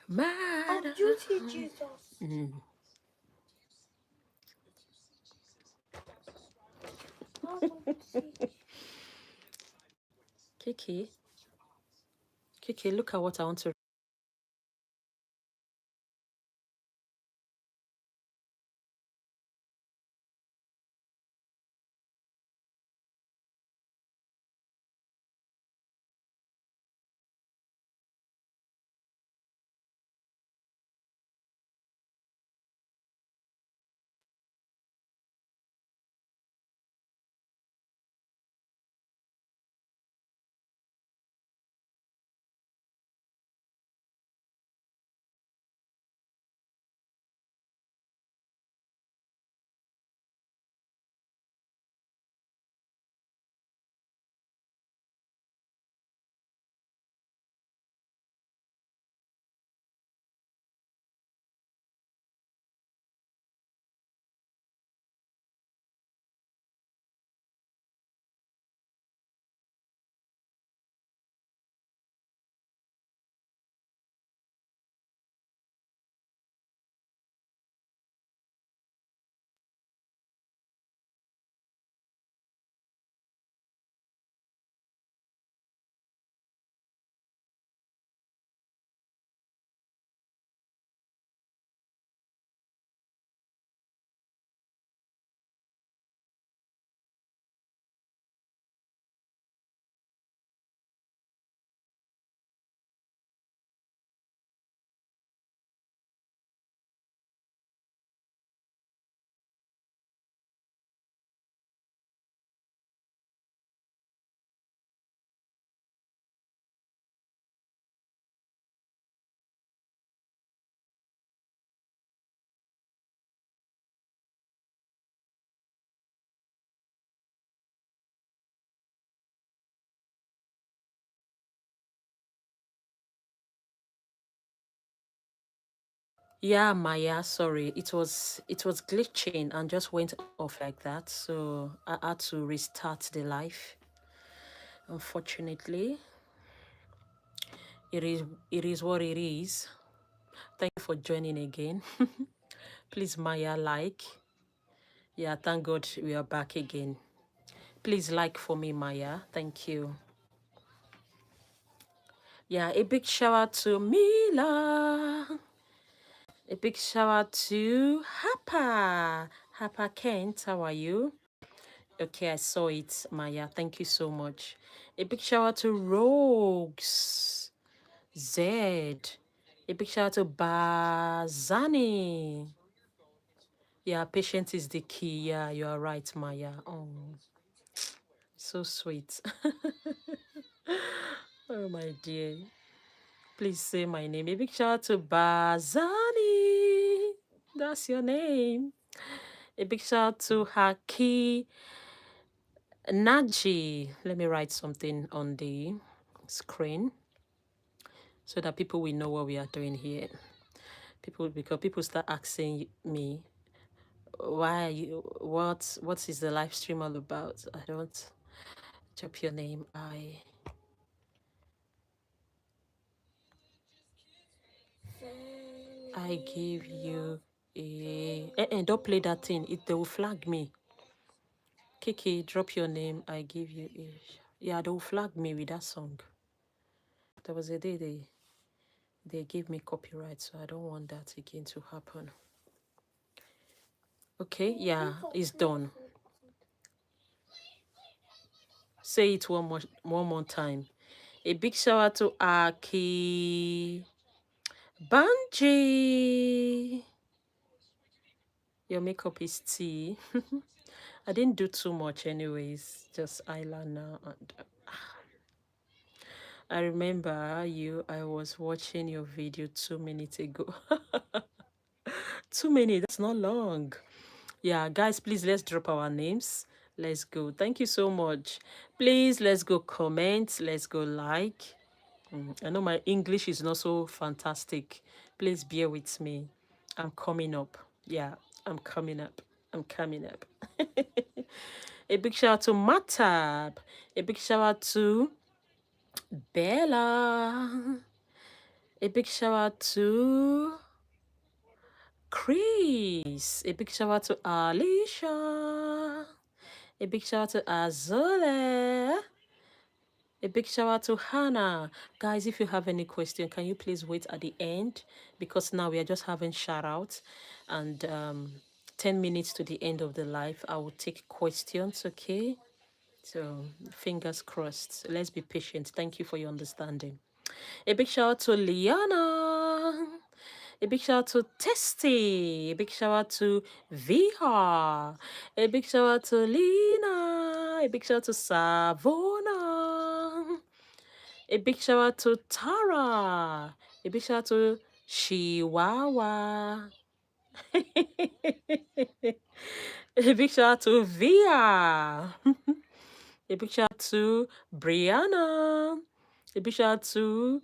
Mad. You see Jesus. I don't see. Kiki, Kiki, look at what I want to. Yeah, Maya, sorry. It was glitching and just went off like that. So I had to restart the live. Unfortunately, it is it is what it is. Thank you for joining again. Please, Maya, like. Yeah, thank God we are back again. Please like for me, Maya. Thank you. Yeah, a big shout out to Mila. A big shout out to Hapa. Hapa Kent, how are you? Okay, I saw it, Maya. Thank you so much. A big shout out to Rogues. Zed. A big shout out to Bazani. Yeah, patience is the key. Yeah, you are right, Maya. Oh, so sweet. Oh, my dear. Please say my name. A big shout out to Bazani. That's your name. A big shout out to Haki Naji. Let me write something on the screen so that people will know what we are doing here. Because people start asking me, why are you, what is the live stream all about? I don't drop your name. I give you a don't play that thing. They will flag me. Kiki, drop your name. I give you a yeah, they will flag me with that song. There was a day they gave me copyright, so I don't want that again to happen. Okay, yeah, it's done. Say it one more time. A big shout out to Aki Banji. Your makeup is tea. I didn't do too much anyways, just eyeliner and I remember I was watching your video 2 minutes ago. 2 minutes, that's not long. Yeah, guys, please let's drop our names. Let's go. Thank you so much. Please let's go comment. Let's go like. I know my English is not so fantastic. Please bear with me. I'm coming up. Yeah, I'm coming up. I'm coming up. A big shout out to Matab. A big shout out to Bella. A big shout out to Chris. A big shout out to Alicia. A big shout out to Azole. A big shout out to Hannah. Guys, if you have any question, can you please wait at the end? Because now we are just having shout outs. And 10 minutes to the end of the live, I will take questions, okay? So fingers crossed. Let's be patient. Thank you for your understanding. A big shout out to Liana. A big shout out to Testy. A big shout out to Viha. A big shout out to Lina. A big shout out to Savona. A big shout out to Tara. A big shout out to Chihuahua. A big shout out to Via. A big shout out to Brianna. A big shout out to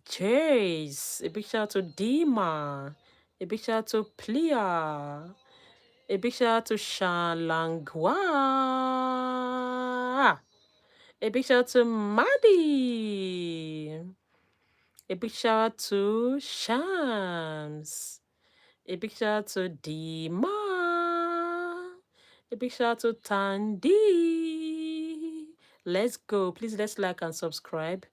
Jace. A big shout out to Dima. A big shout out to Plia. A big shout out to Shalangwa. A big shout out to Maddie. A big shout out to Shams. A big shout out to Dima. A big shout out to Tandy. Let's go. Please let's like and subscribe.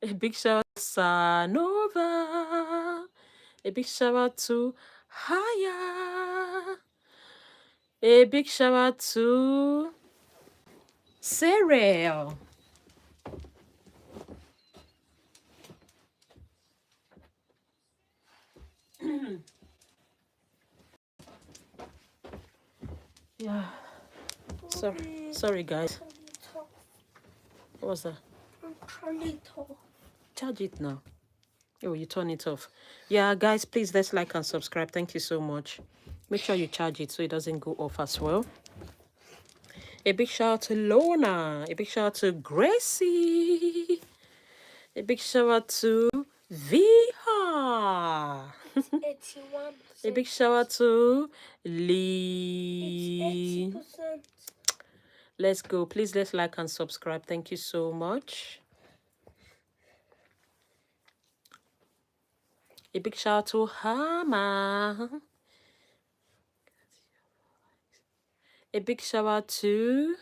A big shout out to Sanova. A big shout out to Haya. A big shout out to Cyril. Yeah. Sorry, guys. What was that? Turn it off. Charge it now. Oh, you turn it off. Yeah, guys, please let's like and subscribe. Thank you so much. Make sure you charge it so it doesn't go off as well. A big shout out to Lorna. A big shout out to Gracie. A big shout out to Viha. 81%. A big shout out to Lee. It's 80%. Let's go. Please let's like and subscribe. Thank you so much. A big shout out to Hama. A big shout out to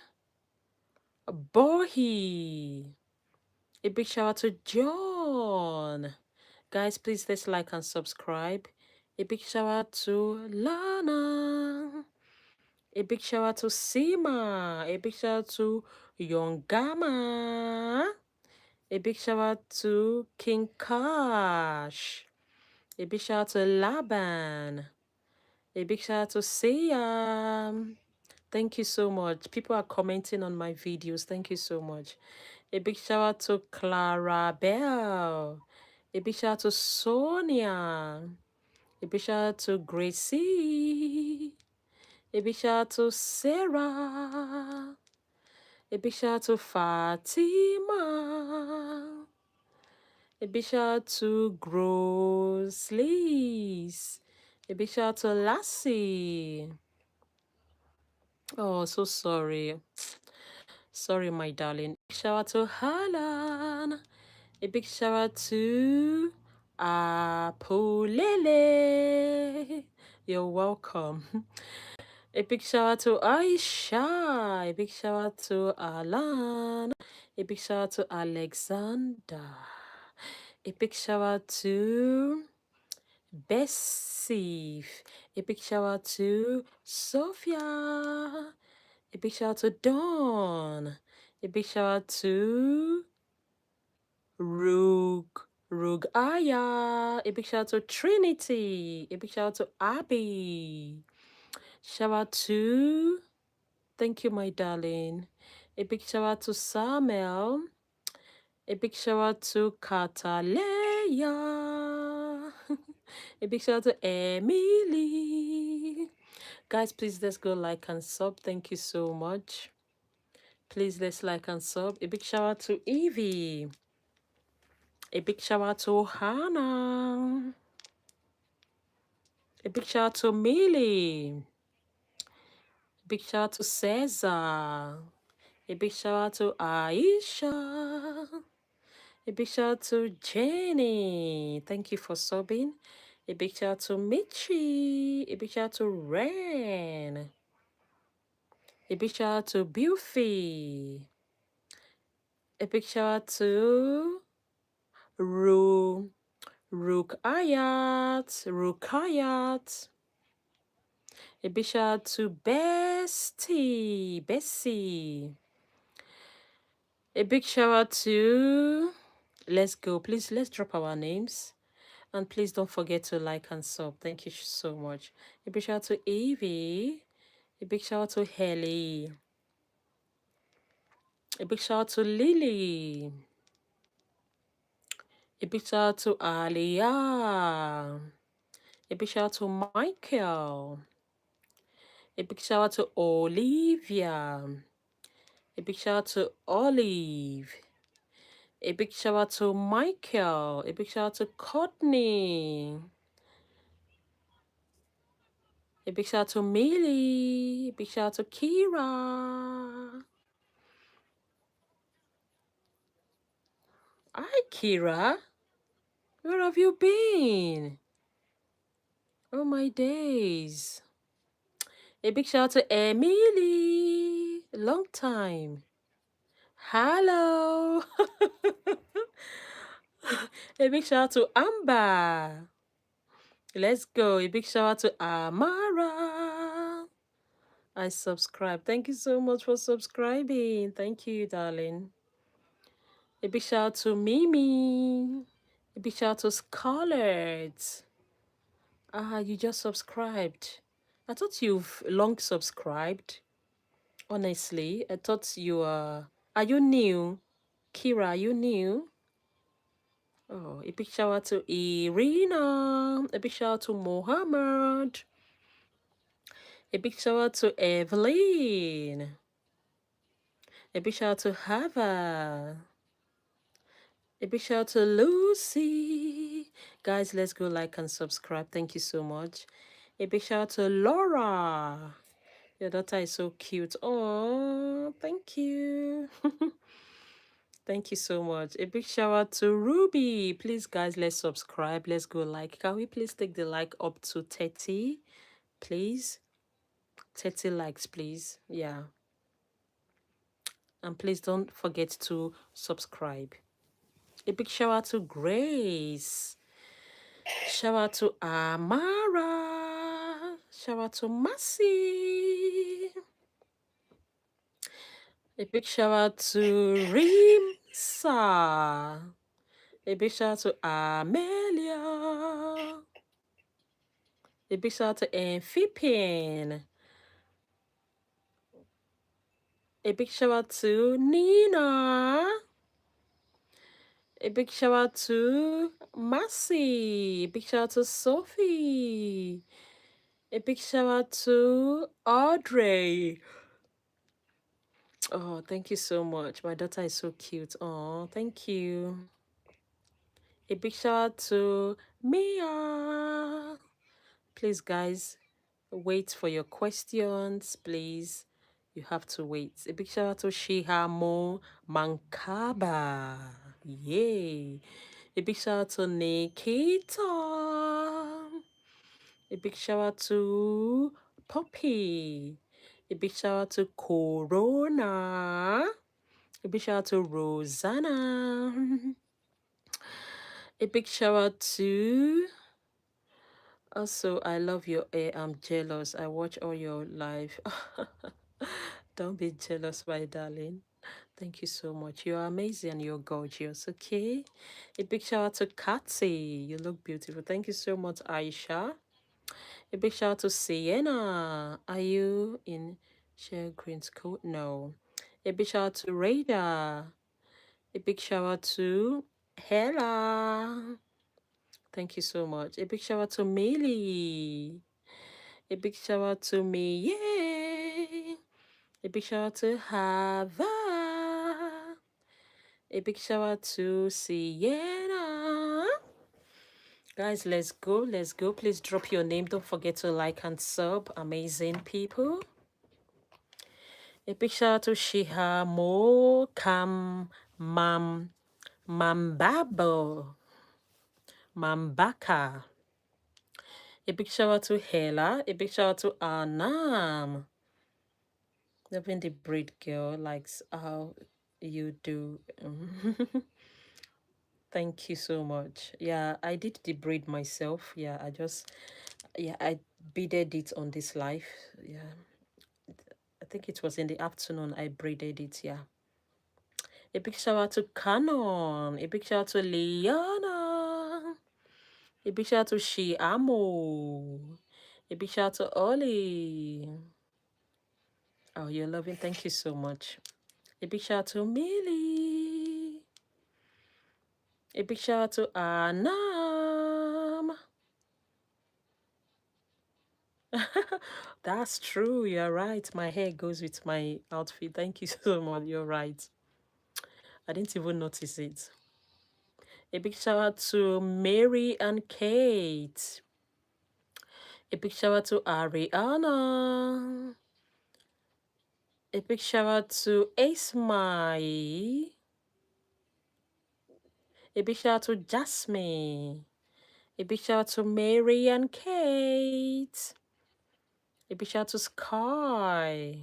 Bohi. A big shout out to John. Guys, please let's like and subscribe. A big shout out to Lana. A big shout out to Sima. A big shout out to Yongama. A big shout out to King Kash. A big shout out to Laban. A big shout out to Siam. Thank you so much. People are commenting on my videos. Thank you so much. A big shout out to Clara Bell. A big shout out to Sonia. A big shout out to Gracie. A big shout out to Sarah. A big shout out to Fatima. A big shout out to Grosleys. A big shout out to Lassie. Oh, so sorry. Sorry, my darling. Shout out to Halan. A big shout out to Apolele. You're welcome. A big shout out to Aisha. A big shout out to Alan. A big shout out to Alexander. A big shout out to Bessie. A big shout out to Sophia. A big shout out to Dawn. A big shout out to Rugaya. A big shout out to Trinity. A big shout out to Abby. Shout out to, thank you, my darling. A big shout out to Samuel. A big shout out to Kataleya. A big shout out to Emily. Guys, please let's go like and sub. Thank you so much. Please let's like and sub. A big shout out to Evie. A big shout out to Hannah. A big shout out to Millie. A big shout out to Cesar. A big shout out to Aisha. A big shout out to Jenny. Thank you for subbing. A big shout out to Michi. A big shout out to Ren. A big shout out to Buffy. A big shout out to Ru Rukayat. A big shout out to Bessie. A big shout out to let's go. Please let's drop our names. And please don't forget to like and sub. Thank you so much. A big shout out to Evie. A big shout out to Helly. A big shout out to Lily. A big shout out to Alia. A big shout out to Michael. A big shout out to Olivia. A big shout out to Olive. A big shout out to Michael. A big shout out to Courtney. A big shout out to Millie. A big shout out to Kira. Hi, Kira. Where have you been? Oh, my days. A big shout out to Emily. Long time. Hello. A big shout out to Amber. Let's go. A big shout out to Amara. I subscribe. Thank you so much for subscribing. Thank you, darling. A big shout out to Mimi. A big shout out to Scarlett. Ah, you just subscribed. I thought you've long subscribed. Honestly, I thought you are you new? Kira, are you new? Oh, a big shout out to Irina. A big shout out to Mohammed. A big shout out to Evelyn. A big shout out to Hava. A big shout out to Lucy. Guys, let's go like and subscribe. Thank you so much. A big shout out to Laura. Your daughter is so cute. Oh, thank you. Thank you so much. A big shout out to Ruby. Please, guys, let's subscribe. Let's go like. Can we please take the like up to 30? Please. 30 likes, please. Yeah. And please don't forget to subscribe. A big shout out to Grace. Shout out to Amara. Shout out to Mercy. A big shout out to Rimsa. A big shout out to Amelia. A big shout out to Amphipin. A big shout out to Nina. A big shout out to Massey. A big shout out to Sophie. A big shout out to Audrey. Oh, thank you so much. My daughter is so cute. Oh, thank you. A big shout out to Mia. Please, guys, wait for your questions, please. You have to wait. A big shout out to Shihamo Mankaba. Yay. A big shout out to Nikita. A big shout out to Poppy. A big shout out to Corona. A big shout out to Rosanna. A big shout out to also, I love your hair. I'm jealous. I watch all your live. Don't be jealous, my darling. Thank you so much. You're amazing. You're gorgeous. Okay. A big shout out to Katsi. You look beautiful. Thank you so much, Aisha. A big shout out to Sienna. Are you in Share Green School? No. A big shout out to Rada. A big shout out to Hella. Thank you so much. A big shout out to Millie. A big shout out to me. Yay. A big shout out to Hava. A big shout out to Sienna. Guys, let's go. Let's go. Please drop your name. Don't forget to like and sub. Amazing people. A big shout out to Shiha Mo Kam Mam Mambabo, Mambaka. A big shout out to Hela. A big shout out to Anam. Even the breed girl likes how you do. Thank you so much. Yeah, I did the braid myself. Yeah, I beaded it on this life. Yeah, I think it was in the afternoon I braided it. Yeah. A big shout out to Canon. A big shout out to Liana. A big shout out to Shiamo. A big shout out to Ollie. Oh, you're loving. Thank you so much. A big shout out to Millie. A big shout out to Anam. That's true. You're right. My hair goes with my outfit. Thank you so much. You're right. I didn't even notice it. A big shout out to Mary and Kate. A big shout out to Ariana. A big shout out to Ismail. A big shout out to Jasmine. A big shout out to Mary and Kate. A big shout out to Sky.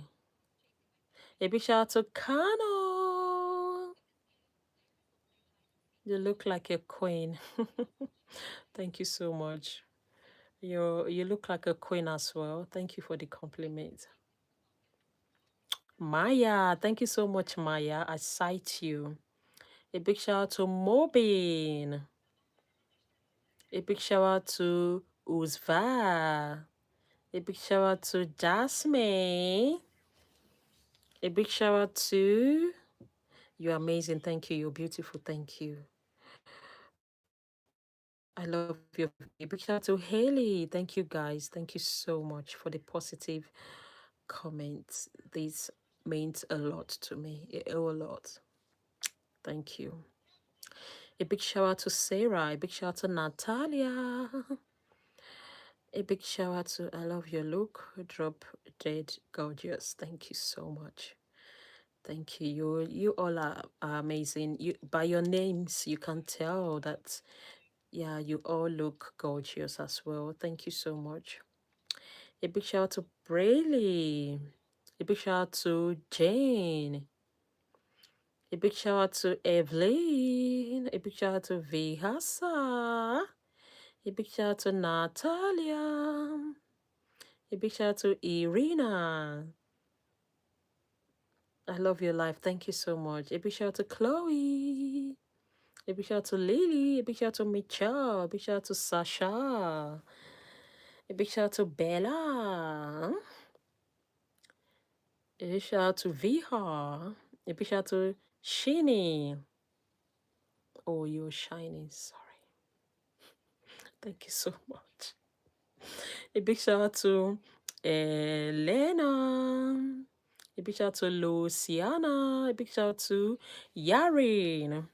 A big shout out to Kano. You look like a queen. Thank you so much. You look like a queen as well. Thank you for the compliment. Maya, thank you so much, Maya. I cite you. A big shout out to Mobin. A big shout out to Uzva. A big shout out to Jasmine. A big shout out to you're amazing. Thank you. You're beautiful. Thank you. I love your a big shout out to Haley. Thank you guys. Thank you so much for the positive comments. This means a lot to me. A lot. Thank you. A big shout out to Sarah. A big shout out to Natalia. A big shout out to I love your look. Drop dead gorgeous. Thank you so much. Thank you. You all are amazing. You by your names you can tell that yeah, you all look gorgeous as well. Thank you so much. A big shout out to Brayley. A big shout out to Jane. A big shout out to Evelyn. A big shout out to Vihasa. A big shout out to Natalia. A big shout out to Irina. I love your life. Thank you so much. A big shout out to Chloe. A big shout out to Lily. A big shout out to Michelle. A big shout out to Sasha. A big shout out to Bella. A big shout out to Viha. A big shout out to Shini. Oh, you're shining. Sorry. Thank you so much. A big shout out to Elena. A big shout out to Luciana. A big shout out to Yarin.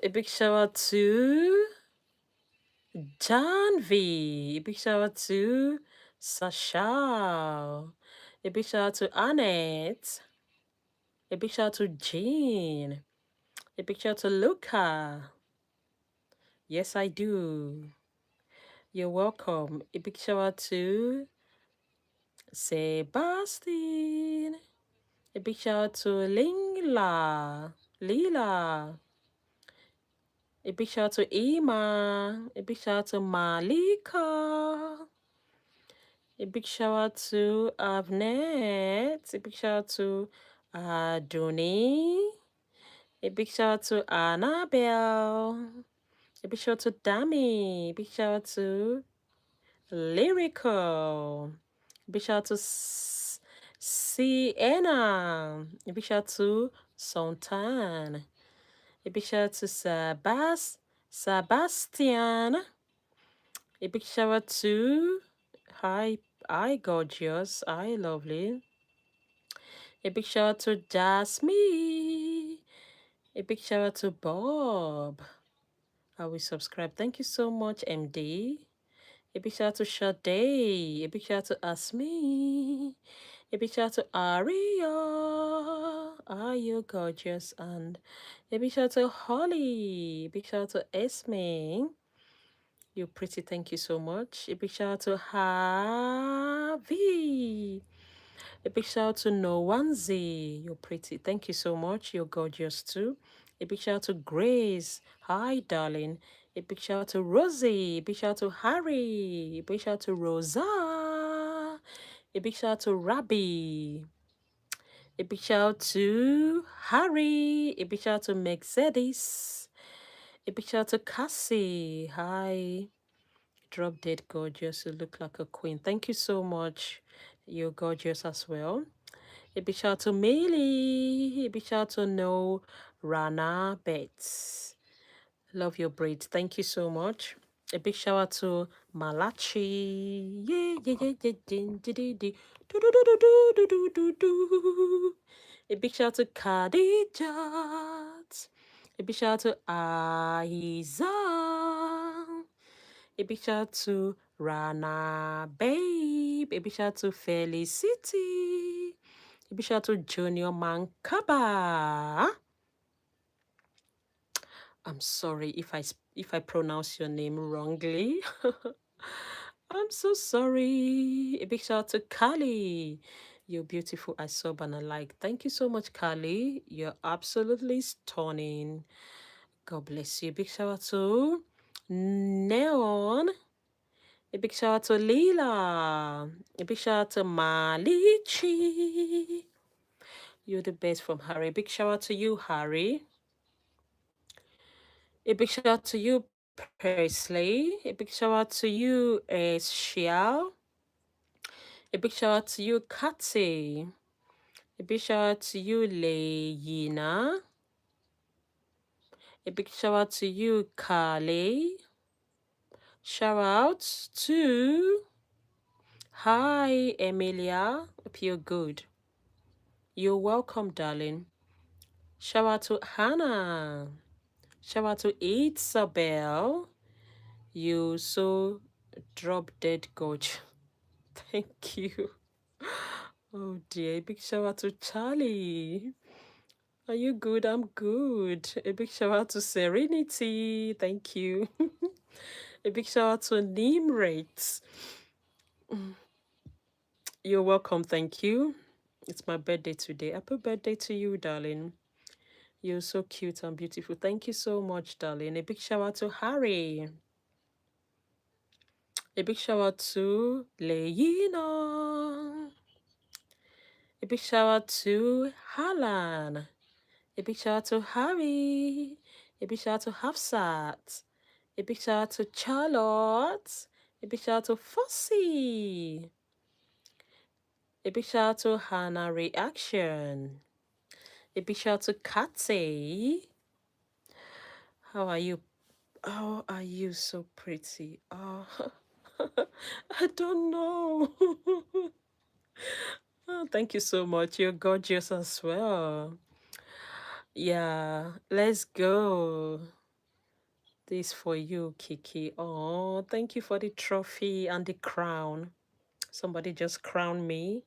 A big shout out to Janvi. A big shout out to Sasha. A big shout out to Annette. A big shout out to Jean. A big shout out to Luca. Yes, I do. You're welcome. A big shout out to Sebastian. A big shout out to Lila. Lila. A big shout out to Ima. A big shout out to Malika. A big shout out to Avnet. A big shout out to Adoni. A big shout out to Annabelle. A big shout out to Dami. A big shout out to Lyrical. A big shout out to Sienna. A big shout out to Sontan. A big shout out to Sebastian. A big shout out to hi gorgeous, hi lovely. A big shout out to Jasmine. A big shout out to Bob. I will subscribe. Thank you so much, MD. A big shout out to Sade. A big shout out to Asmi. A big shout out to Aria. are you gorgeous? And a big shout out to Holly. A big shout out to Esme. You're pretty, thank you so much. A big shout out to Harvey. A big shout out to Nowanzi. You're pretty, thank you so much. You're gorgeous too. A big shout out to Grace. Hi, darling. A big shout out to Rosie. A big shout out to Harry. A big shout out to Rosa. A big shout out to Rabbi. A big shout out to Harry. A big shout out to Mercedes. A big shout out to Cassie. Hi. Drop dead gorgeous. You look like a queen. Thank you so much. You're gorgeous as well. A big shout out to Meili. A big shout out to No Rana Bets. Love your braids. Thank you so much. A big shout out to Malachi. Yeah, yeah, yeah, yeah, din, di, di, di. Do, do, do, do, do, do, do, do. A big shout out to Khadijat. A big shout out to Aiza. A big shout out to Rana Babe. A big shout out to Felicity. A big shout out to Junior Mankaba. I'm sorry if I pronounce your name wrongly. I'm so sorry. A big shout out to Kali. You're beautiful. I saw and I like. Thank you so much, Kali. You're absolutely stunning. God bless you. Big shout out to Neon. A big shout out to Leela. A big shout out to Malichi. You're the best from Harry. Big shout out to you, Harry. A big shout out to you, Presley. A big shout out to you, Xiao. A big shout out to you, Katsi. A big shout out to you, Leyina. A big shout out to you, Kale. Shout out to Hi, Emilia. Hope you're good. You're welcome, darling. Shout out to Hannah. Shout out to Isabel. You so drop dead gorge. Thank you. Oh dear. Big shout out to Charlie. Are you good? I'm good. A big shout out to Serenity. Thank you. A big shout out to Nimrate. You're welcome. Thank you. It's my birthday today. Happy birthday to you, darling. You're so cute and beautiful. Thank you so much, darling. A big shout out to Harry. A big shout out to Leina. A big shout out to Halan. A big shout out to Harry. A big shout out to Hafsat. A big shout out to Charlotte. A big shout out to Fossy. A big shout out to Hannah Reaction. A big shout out to Kathy. How are you? How are you so pretty? Oh, I don't know. Oh, thank you so much. You're gorgeous as well. Yeah, let's go. This for you, Kiki. Oh, thank you for the trophy and the crown. Somebody just crowned me.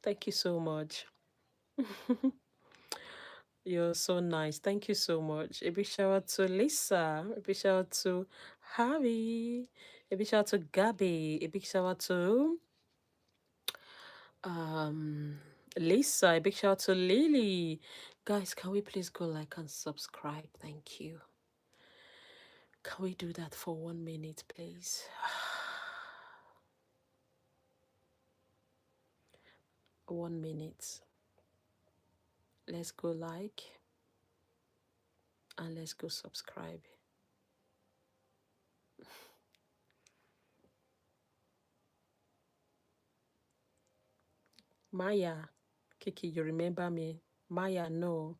Thank you so much. You're so nice. Thank you so much. A big shout out to Lisa. A big shout out to Harry. A big shout out to Gabby. A big shout out to um Lisa. A big shout out to Lily. Guys, can we please go like and subscribe? Thank you. Can we do that for 1 minute, please? 1 minute. Let's go like and let's go subscribe. Maya, Kiki, you remember me? Maya, no.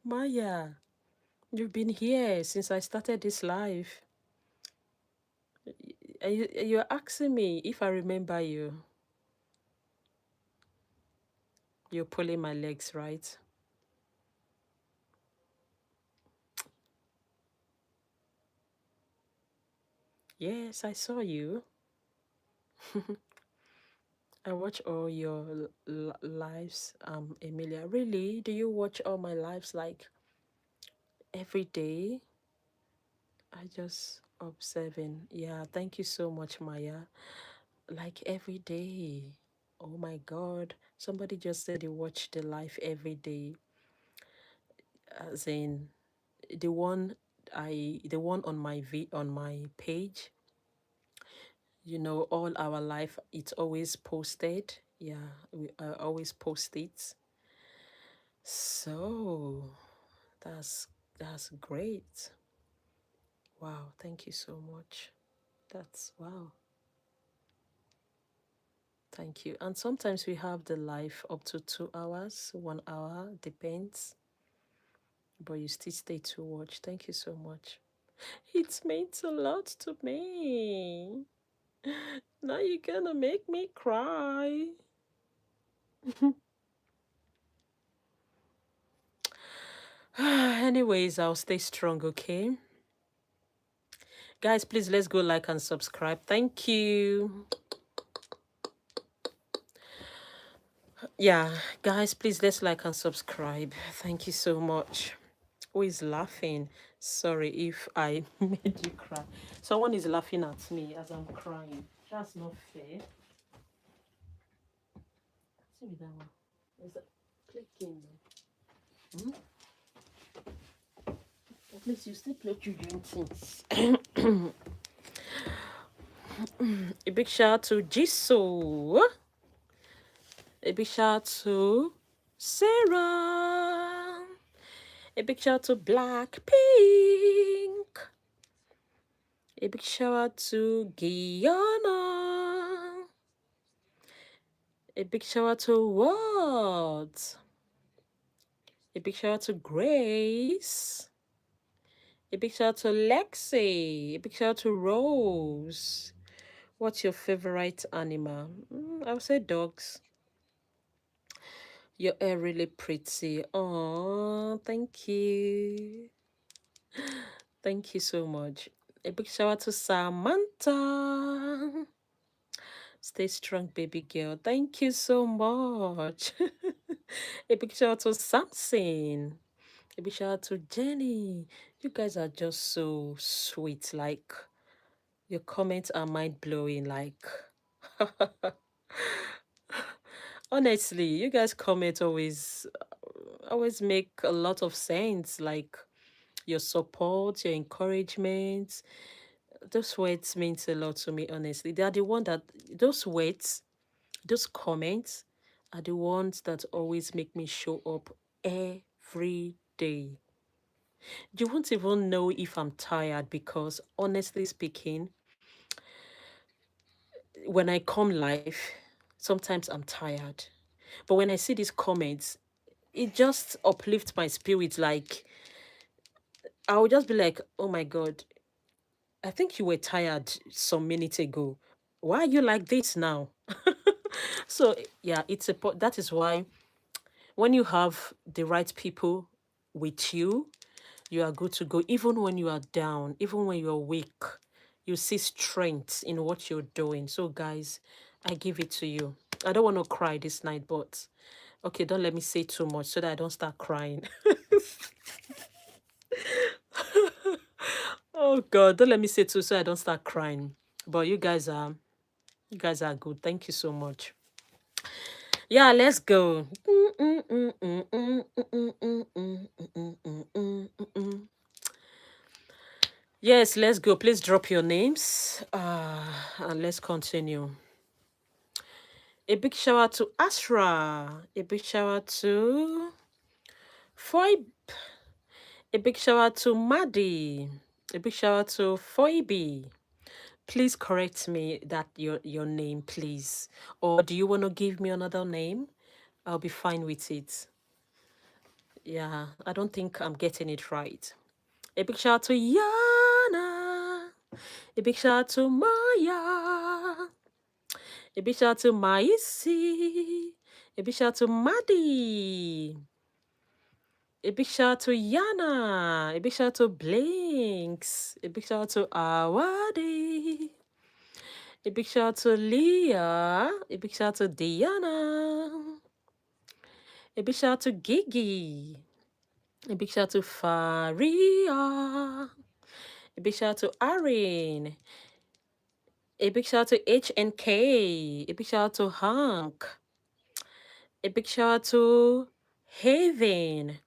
Maya, you've been here since I started this live. You're asking me if I remember you. You're pulling my legs, right? Yes, I saw you. I watch all your lives, Emilia. Really? Do you watch all my lives like every day? I just observing. Yeah, thank you so much, Maya. Like every day. Oh my God. Somebody just said they watch the life every day. As in the one the one on my on my page, all our life, it's always posted. Yeah, we always post it. So that's great. Wow, thank you so much. That's wow. Thank you. And sometimes we have the live up to 2 hours, 1 hour, depends. But you still stay to watch. Thank you so much. It means a lot to me. Now you're gonna make me cry. Anyways, I'll stay strong, okay? Guys, please let's go like and subscribe. Thank you. Yeah, guys, please let's like and subscribe. Thank you so much. Who is laughing? Sorry if I made you cry. Someone is laughing at me as I'm crying. That's not fair. See me that one. Is that clicking? Hmm? At least you still play children things. A big shout out to Jisoo. A big shout out to Sarah. A big shout out to Blackpink. A big shout out to Guyana. A big shout out to what? A big shout out to Grace. A big shout out to Lexi. A big shout out to Rose. What's your favorite animal? I would say dogs. Your hair really pretty. Oh, thank you. Thank you so much. A big shout out to Samantha. Stay strong, baby girl. Thank you so much. A big shout out to Samson. A big shout out to Jenny. You guys are just so sweet. Like, your comments are mind blowing. Like, honestly, you guys comment always make a lot of sense. Like, your support, your encouragement. Those words means a lot to me, honestly. They are the one that those words, those comments are the ones that always make me show up every day. You won't even know if I'm tired because honestly speaking, when I come live, sometimes I'm tired. But when I see these comments, it just uplifts my spirit. Like, I will just be like, oh my God, I think you were tired some minutes ago. Why are you like this now? So yeah, that is why when you have the right people with you, you are good to go. Even when you are down, even when you are weak, you see strength in what you're doing. So guys, I give it to you. I don't want to cry this night, but okay, don't let me say too much so that I don't start crying. Oh God, don't let me say too so I don't start crying. But you guys are good. Thank you so much. Yeah, let's go. Yes, let's go. Please drop your names. And let's continue. A big shout out to Asra. A big shout out to Foy. A big shout out to Maddie. A big shout out to Foibi. Please correct me that your name, please. Or do you want to give me another name? I'll be fine with it. Yeah, I don't think I'm getting it right. A big shout out to Yana. A big shout out to Maya. A big shout out to Maisi. A big shout out to Maddie. A big shout out to Yana. A big shout out to Blinks. A big shout out to Awadi. A big shout out to Leah. A big shout out to Diana. A big shout out to Gigi. A big shout out to Faria. A big shout out to Arin. A big shout out to HNK. A big shout out to Hank. A big shout out to Haven.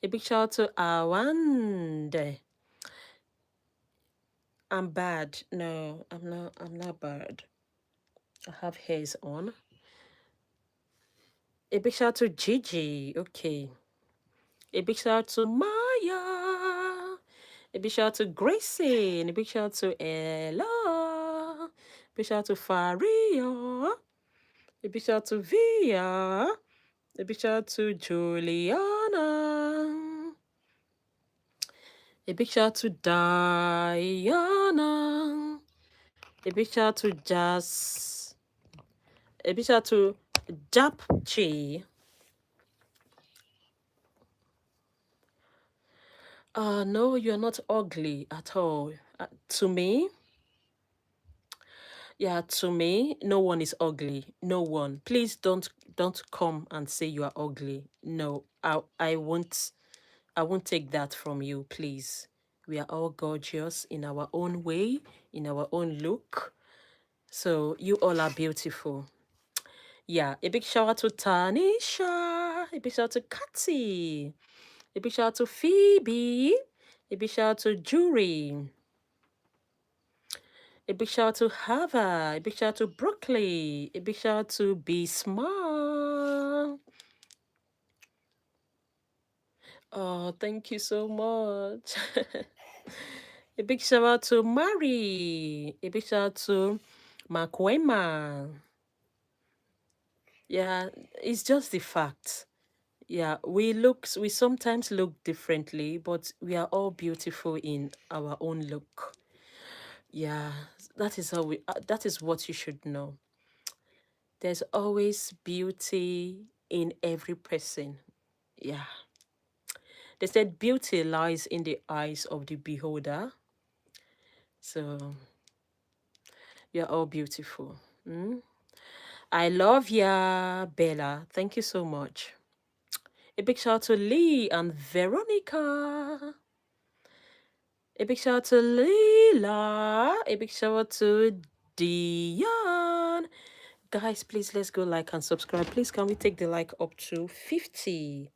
A big shout out to Awande. I'm bad. No, I'm not. I'm not bad. I have hairs on. A big shout out to Gigi. Okay. A big shout out to Maya. A big shout out to Gracie. And a big shout out to Ella. A big shout out to Faria. A big shout out to Via. A big shout out to Juliana. A big shout out to Diana. A big shout out to Jazz. A big shout out to Japchi. No, you're not ugly at all. To me, yeah, to me, no one is ugly. No one. Please don't come and say you are ugly. No, I won't take that from you, please. We are all gorgeous in our own way, in our own look. So you all are beautiful. Yeah, a big shout out to Tanisha. A big shout out to Kathy. A big shout out to Phoebe. A big shout out to Jury. A big shout out to Hava. A big shout out to Broccoli. A big shout out to Be Smart. Oh, thank you so much. A big shout out to Mari. A big shout out to Makwema. Yeah, it's just the fact. Yeah, we sometimes look differently, but we are all beautiful in our own look. Yeah, that is what you should know. There's always beauty in every person. Yeah. They said beauty lies in the eyes of the beholder. So you're all beautiful. Mm? I love ya, Bella. Thank you so much. A big shout out to Lee and Veronica. A big shout out to Leela. A big shout out to Dion. Guys, please let's go like and subscribe. Please, can we take the like up to 50?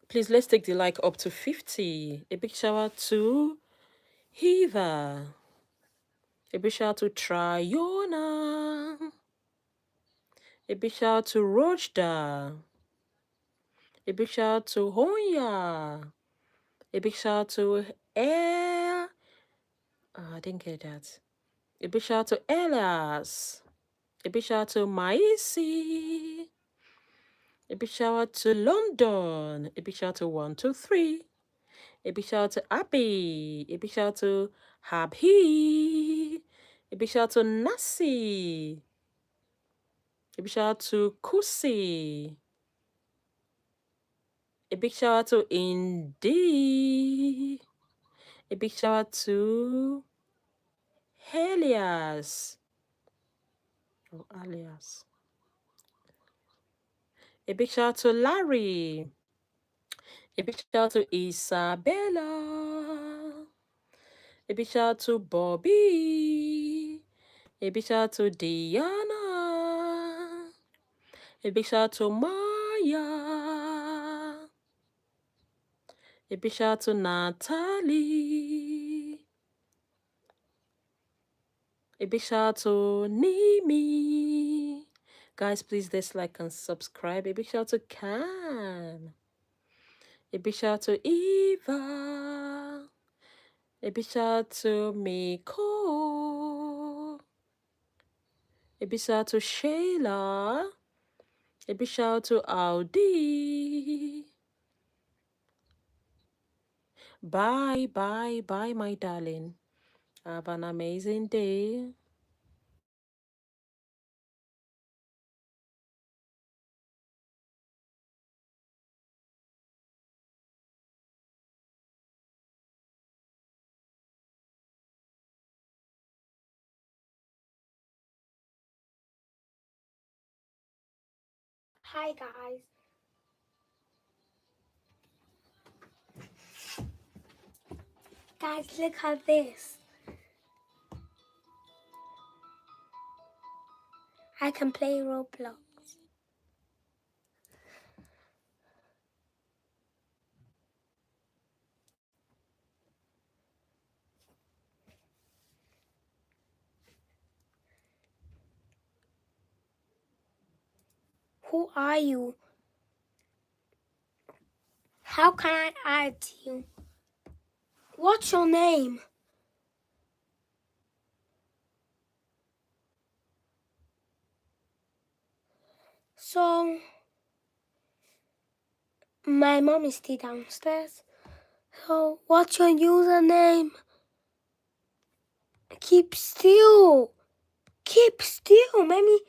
Please, let's take the like up to 50. A big shout out to Hiva. A big shout out to Triona. A big shout out to Rojda. A big shout out to Honya. A big shout out to Air. I didn't get that. A big shout out to Elias. A big shout out to Maisi. A big shout out to London. A big shout out to 123. A big shout out to Abby. A big shout out to Habhi. A big shout out to Nasi. A big shout out to Kusi. A big shout out to Indy. A big shout out to Helias. Oh, alias. A big shout out to Larry. A big shout out to Isabella. A big shout out to Bobby. A big shout out to Diana. A big shout out to Maya. A big shout out to Natalie. A big shout out to Nimi. Guys, please dislike and subscribe. A big shout out to Can. A big shout out to Eva. A big shout out to Miko. A big shout out to Shayla. A big shout out to Audi. Bye, bye, bye, my darling. Have an amazing day. Hi guys. Guys, look at this. I can play Roblox. Who are you? How can I add you? What's your name? So, my mom is still downstairs. So, what's your username? Keep still. Keep still. Let me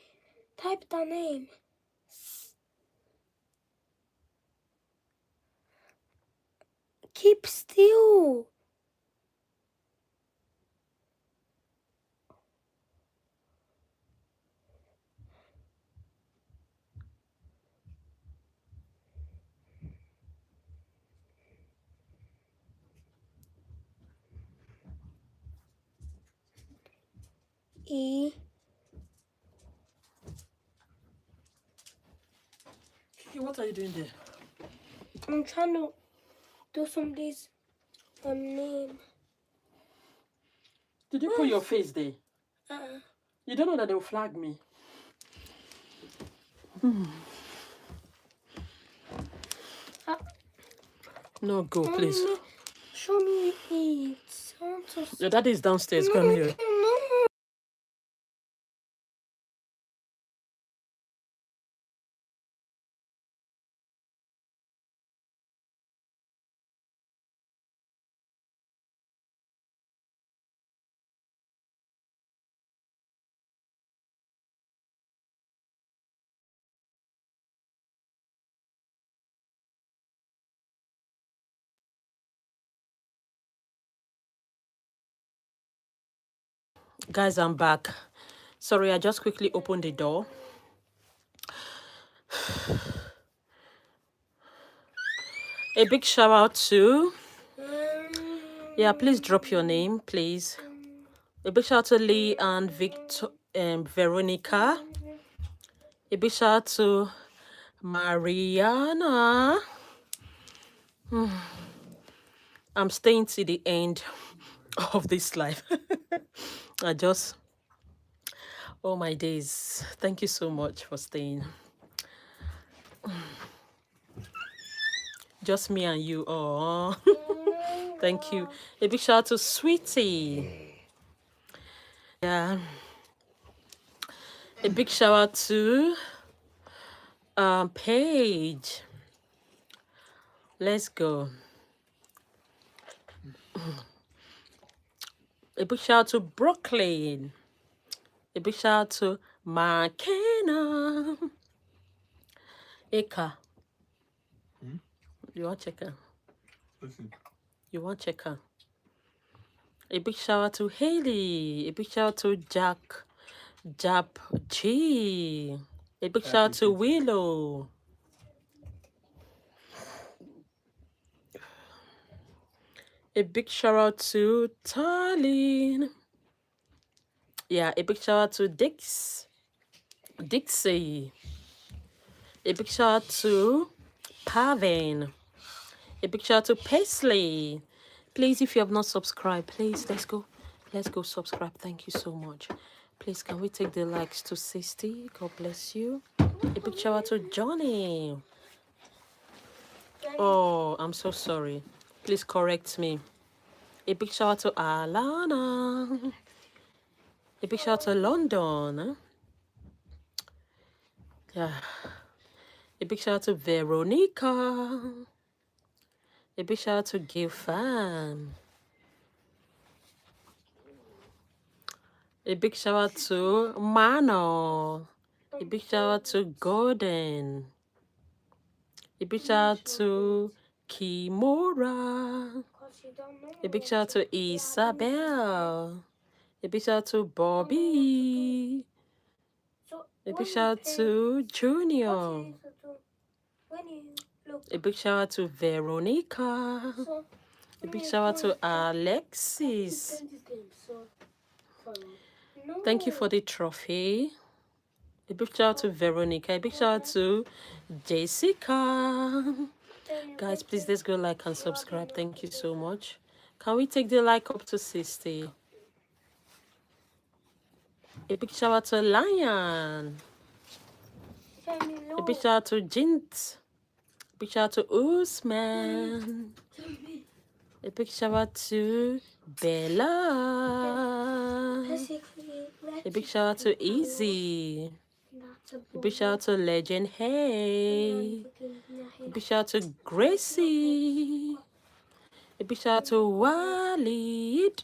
type the name. Keep still. E. What are you doing there? I'm trying to do somebody's name. Did you put your face there? Uh-uh. You don't know that they'll flag me. No, go, please. Show me it. Your daddy is downstairs. Come here. No. Guys, I'm back. Sorry, I just quickly opened the door. A big shout out to... Yeah, please drop your name, please. A big shout out to Lee and Veronica. A big shout out to Mariana. I'm staying to the end of this life. I just... Oh my days. Thank you so much for staying. Just me and you. Oh, thank you. A big shout out to Sweetie. Yeah. A big shout out to Paige. Let's go. A big shout out to Brooklyn. A big shout out to McKenna. Eka. You want to check her? Listen. You want to check her? A big shout out to Haley. A big shout out to Jap G. A big shout out to Willow. A big shout out to Tarlene. Yeah, a big shout out to Dixie. A big shout out to Pavan. A big shout out to Paisley. Please, if you have not subscribed, please, let's go subscribe. Thank you so much. Please, can we take the likes to 60? God bless you. A big shout out to Johnny. Oh, I'm so sorry. Please correct me. A big shout out to Alana. A big shout out to London. Yeah. A big shout out to Veronica. A big shout out to Gilfan. A big shout out to Mano. A big shout out to Gordon. A big shout out to Kimura. A big shout out to Isabel. A big shout out to Bobby. A big shout out to Junior. When you look. A big shout out to Veronica. So, A big shout out to Alexis. No. Thank you for the trophy. A big shout out to Veronica. A big shout out to Jessica. Guys, please let's go like and subscribe. Thank you so much. Can we take the like up to 60? A big shout out to Lion. A big shout out to Jint. A big shout out to Usman. A big shout out to Bella. A big shout out to Easy. A big shout out to Legend Hey. A big shout out to Gracie. A big shout out to Walid.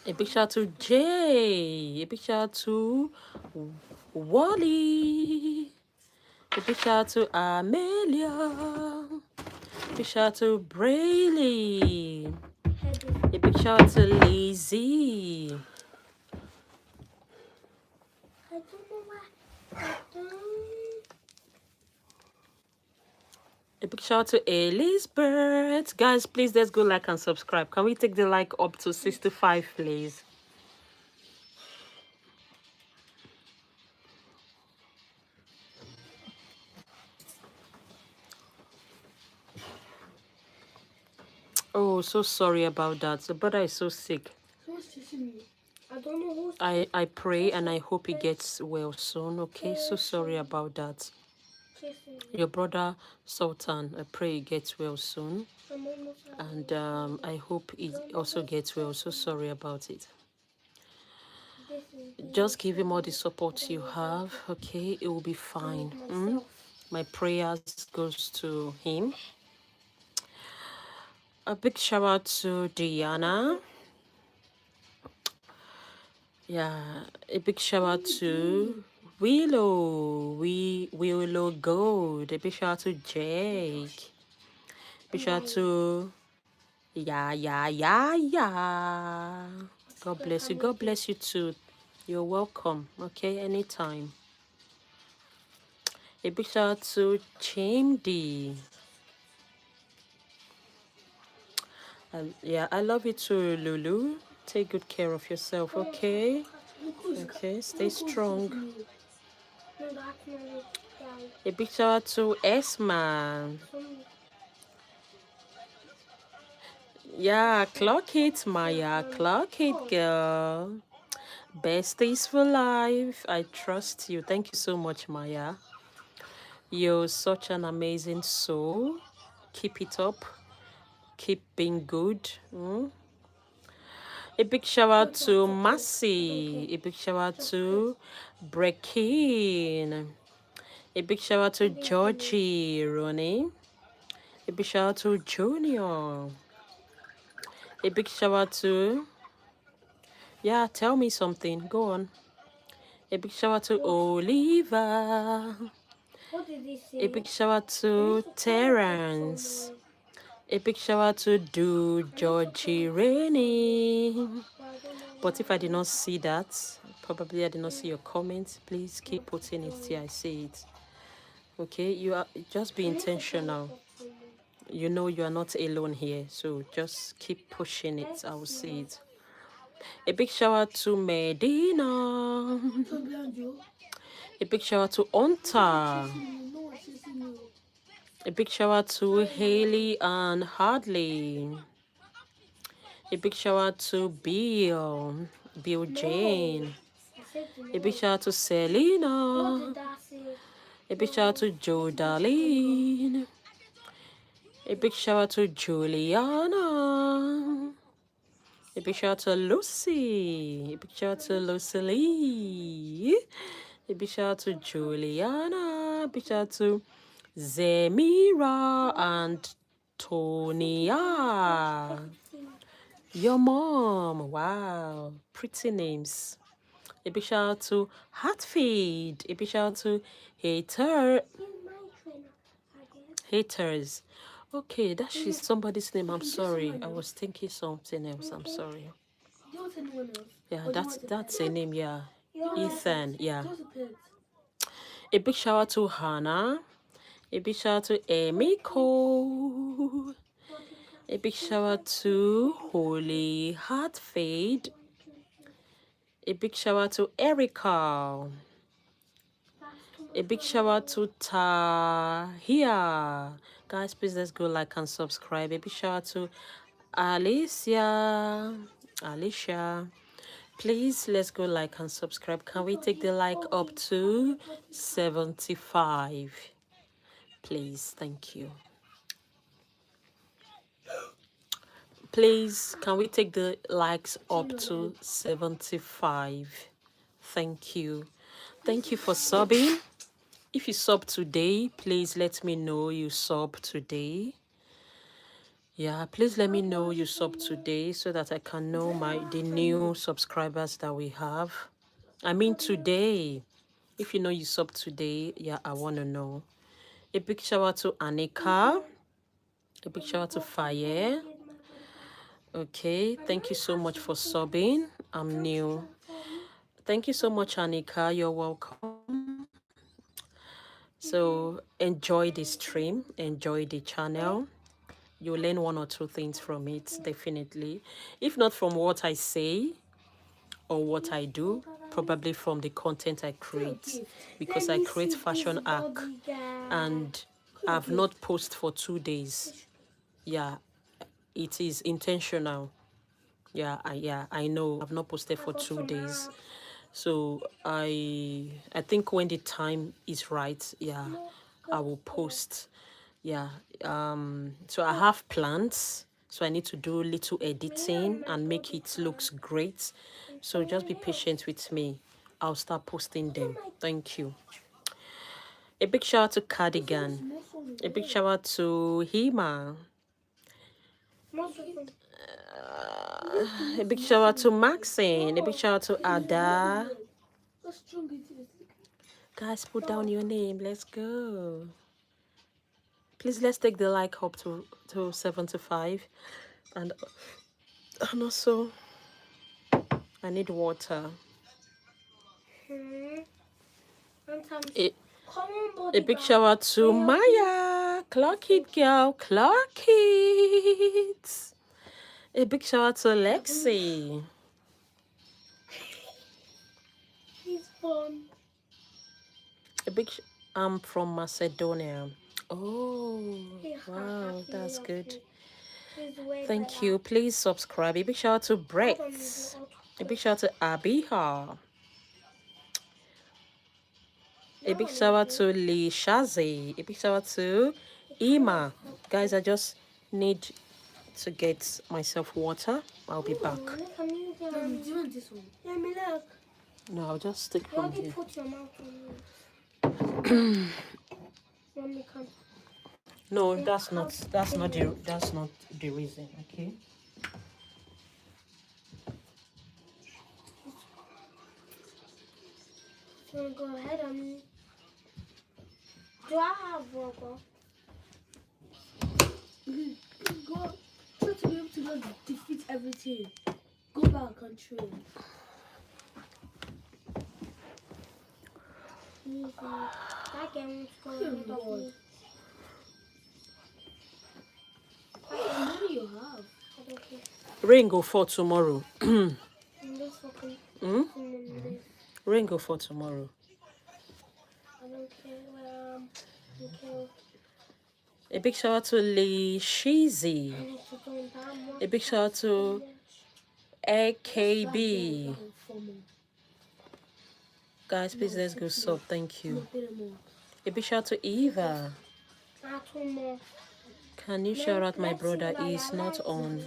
A big shout out to Jay. A big shout out to Wally. A big shout out to Amelia. A big shout out to Brayley. A big shout out to Lazy. I don't know why. A big shout out to Elizabeth. Guys, please let's go like and subscribe. Can we take the like up to 65, please? Oh, so sorry about that. The brother is so sick. I don't know who's I pray and I hope he gets well soon. Okay, so sorry about that. Your brother Sultan, I pray he gets well soon. And I hope he also gets well. So sorry about it. Just give him all the support you have, okay? It will be fine. My prayers goes to him. A big shout out to Diana. Yeah, a big shout out to Willow Gold. A big shout out to Jake. Big shout out to yeah. God bless you. God bless you too. You're welcome. Okay, anytime. A big shout out to Chimdi. Yeah, I love you too, Lulu. Take good care of yourself, okay? Okay, stay strong. A big shout out to Esma. Yeah, clock it, Maya. Clock it, girl. Besties for life. I trust you. Thank you so much, Maya. You're such an amazing soul. Keep it up. Keep being good. A big shout out to Massey. A big shout out to Brekin. A big shout out to Georgie Ronnie. A big shout out to Junior. A big shout out to... Yeah, tell me something. Go on. A big shout out to Oliva. What did he say? A big shout out to Terrence. A big shout out to Georgie Rainey. But if I did not see that, probably I did not see your comment, please keep putting it till I see it. Okay, you are just be intentional. You know you are not alone here, so just keep pushing it. I will see it. A big shout out to Medina. A big shout out to Onta. A big shout out to Haley and Hardley. A big shout out to Bill Jane. A big shout out to Selena. A big shout out to Joe Darlene. A big shout out to Juliana. A big shout out to Lucy. A big shout out to Lucy Lee. A big shout out to Juliana. A big shout out to Zemira and Tonia. Your mom. Wow. Pretty names. A big shout out to Hatfeed. A big shout out to Haters. Okay, that is somebody's name. I'm sorry. I was thinking something else. I'm sorry. Yeah, that's a name. Yeah, Ethan. Yeah. A big shout out to Hannah. A big shout out to Emiko. A big shout out to Holy Heart Fade. A big shout out to Erica. A big shout out to Tahia. Guys, please let's go like and subscribe. A big shout out to Alicia. Please let's go like and subscribe. Can we take the like up to 75? Please, thank you. Please, can we take the likes up to 75? Thank you. Thank you for subbing. If you sub today, please let me know you sub today. Yeah, please let me know you sub today so that I can know the new subscribers that we have. I mean today. If you know you sub today, yeah, I want to know. A big shout out to Anika. A big shout out to Faye. Okay, thank you so much for subbing. I'm new. Thank you so much, Anika. You're welcome. So enjoy the stream, enjoy the channel. You'll learn one or two things from it, definitely. If not from what I say or what I do, probably from the content I create. Because I create fashion arc and I've not posted for 2 days. Yeah, it is intentional. Yeah, I know I've not posted for 2 days. So I think when the time is right, yeah, I will post. Yeah. So I have plans. So I need to do little editing and make it looks great. So just be patient with me. I'll start posting them. Thank you. A big shout out to Cardigan. A big shout out to Hima. A big shout out to Maxine. A big shout out to Ada. Guys, put down your name. Let's go. Please, let's take the like up to 75. And also, I need water. A big shout out to Maya. Clock it, girl. Clock it. A big shout out to Lexi. He's fun. I'm from Macedonia. Oh, wow, that's good. Thank you. Please subscribe. A big shout out to Brett. A big shout out to Abiha. A big shout out to Lee Shazi. A big shout out to Ima. Guys, I just need to get myself water. I'll be back. Do you want this one? Let me look. No, I'll just stick from here. Put your mouth on it. No, that's not the reason, okay? You want to go ahead on? Do I have rubber? Go. Try to be able to go defeat everything. Go back control. That game is going. What do you have? I don't care. Rain go for tomorrow. Hmm? Rain go for tomorrow. I don't care. Okay. A big shout out to Lee Shizi. A big shout out to AKB. Guys, please let's go sub. Thank you. A big shout out to Eva. Can you shout out my brother? He's not on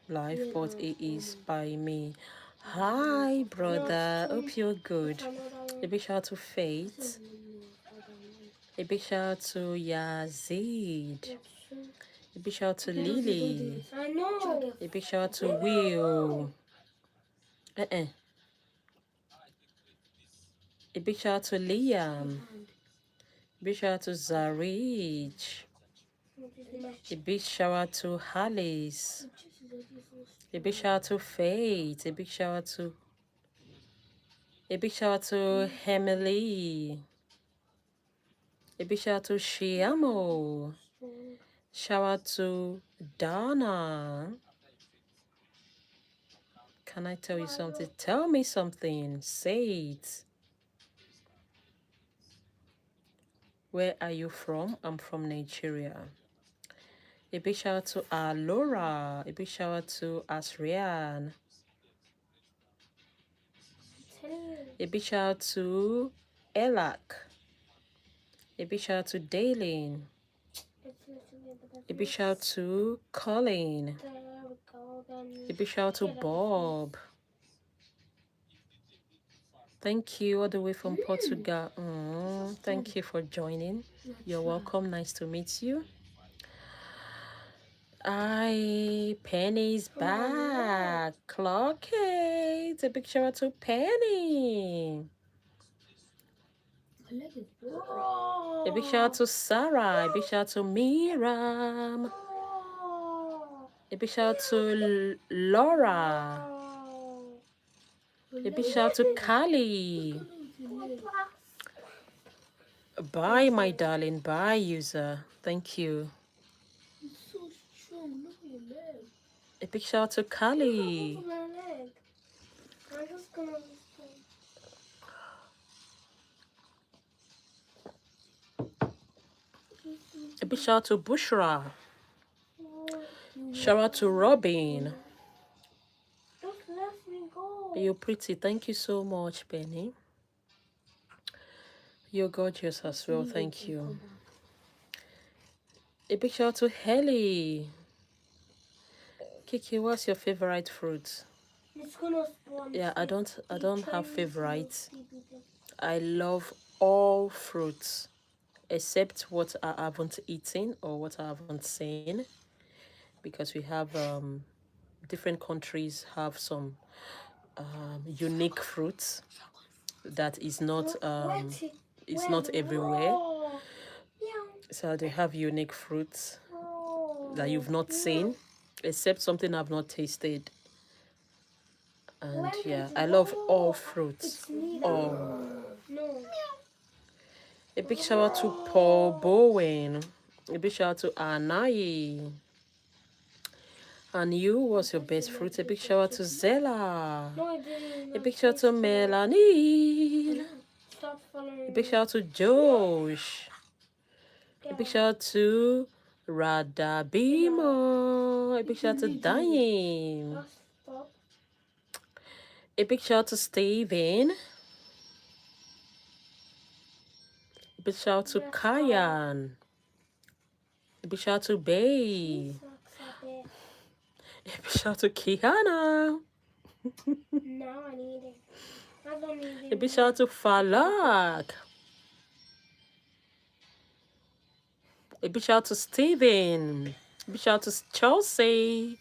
live, but he is by me. Hi, brother. Hope you're good. A big shout out to Faith. A big shout out to Yazid. A big shout out to Lily. A big shout out to Will. A big shout out to Liam. A big shout out to Zarich. A big shout out to Alice. A big shout out to Faith. A big shout out to Emily. A big shout out to Shiamo. Shout out to Donna. Can I tell you something? Tell me something. Say it. Where are you from? I'm from Nigeria. A big shout out to Alora. A big shout out to Asrian. A big shout out to Elak. A big shout out to Daylin. A big shout out to Colin. A big shout out to Bob. Thank you all the way from Portugal. Thank you for joining. You're welcome. Nice to meet you. Penny's back. Clock it. A big shout out to Penny. A big shout out to Sarah. A big shout out to Miriam. A big shout out to Laura. A big shout out to Kali. Bye, my darling. Bye, user. Thank you. A big shout out to Kali. A big shout out to Bushra. Shout out to Robin. You're pretty. Thank you so much, Penny. You're gorgeous as well. Thank you. A big shout out to Helly. Kiki, what's your favorite fruit? Yeah, I don't have favorites. I love all fruits except what I haven't eaten or what I haven't seen, because we have different countries have some unique fruits that is not everywhere. So they have unique fruits that you've not seen, except something I've not tasted. And yeah, I love all fruits. All. A big shout out to Paul Bowen. A big shout out to Anai. And you, what's your best fruit? A big shout out to Zella. A big shout out to Melanie. A big shout out to Josh. A big shout out to Radabimo. A big shout out to Diane. A big shout out to Steven. A big shout out to Kayan. A big shout out to Bay. A big shout out to Kiana. No, I need it. I don't need it. A big shout out to Falak. A big shout out to Steven. A big shout out to Chelsea.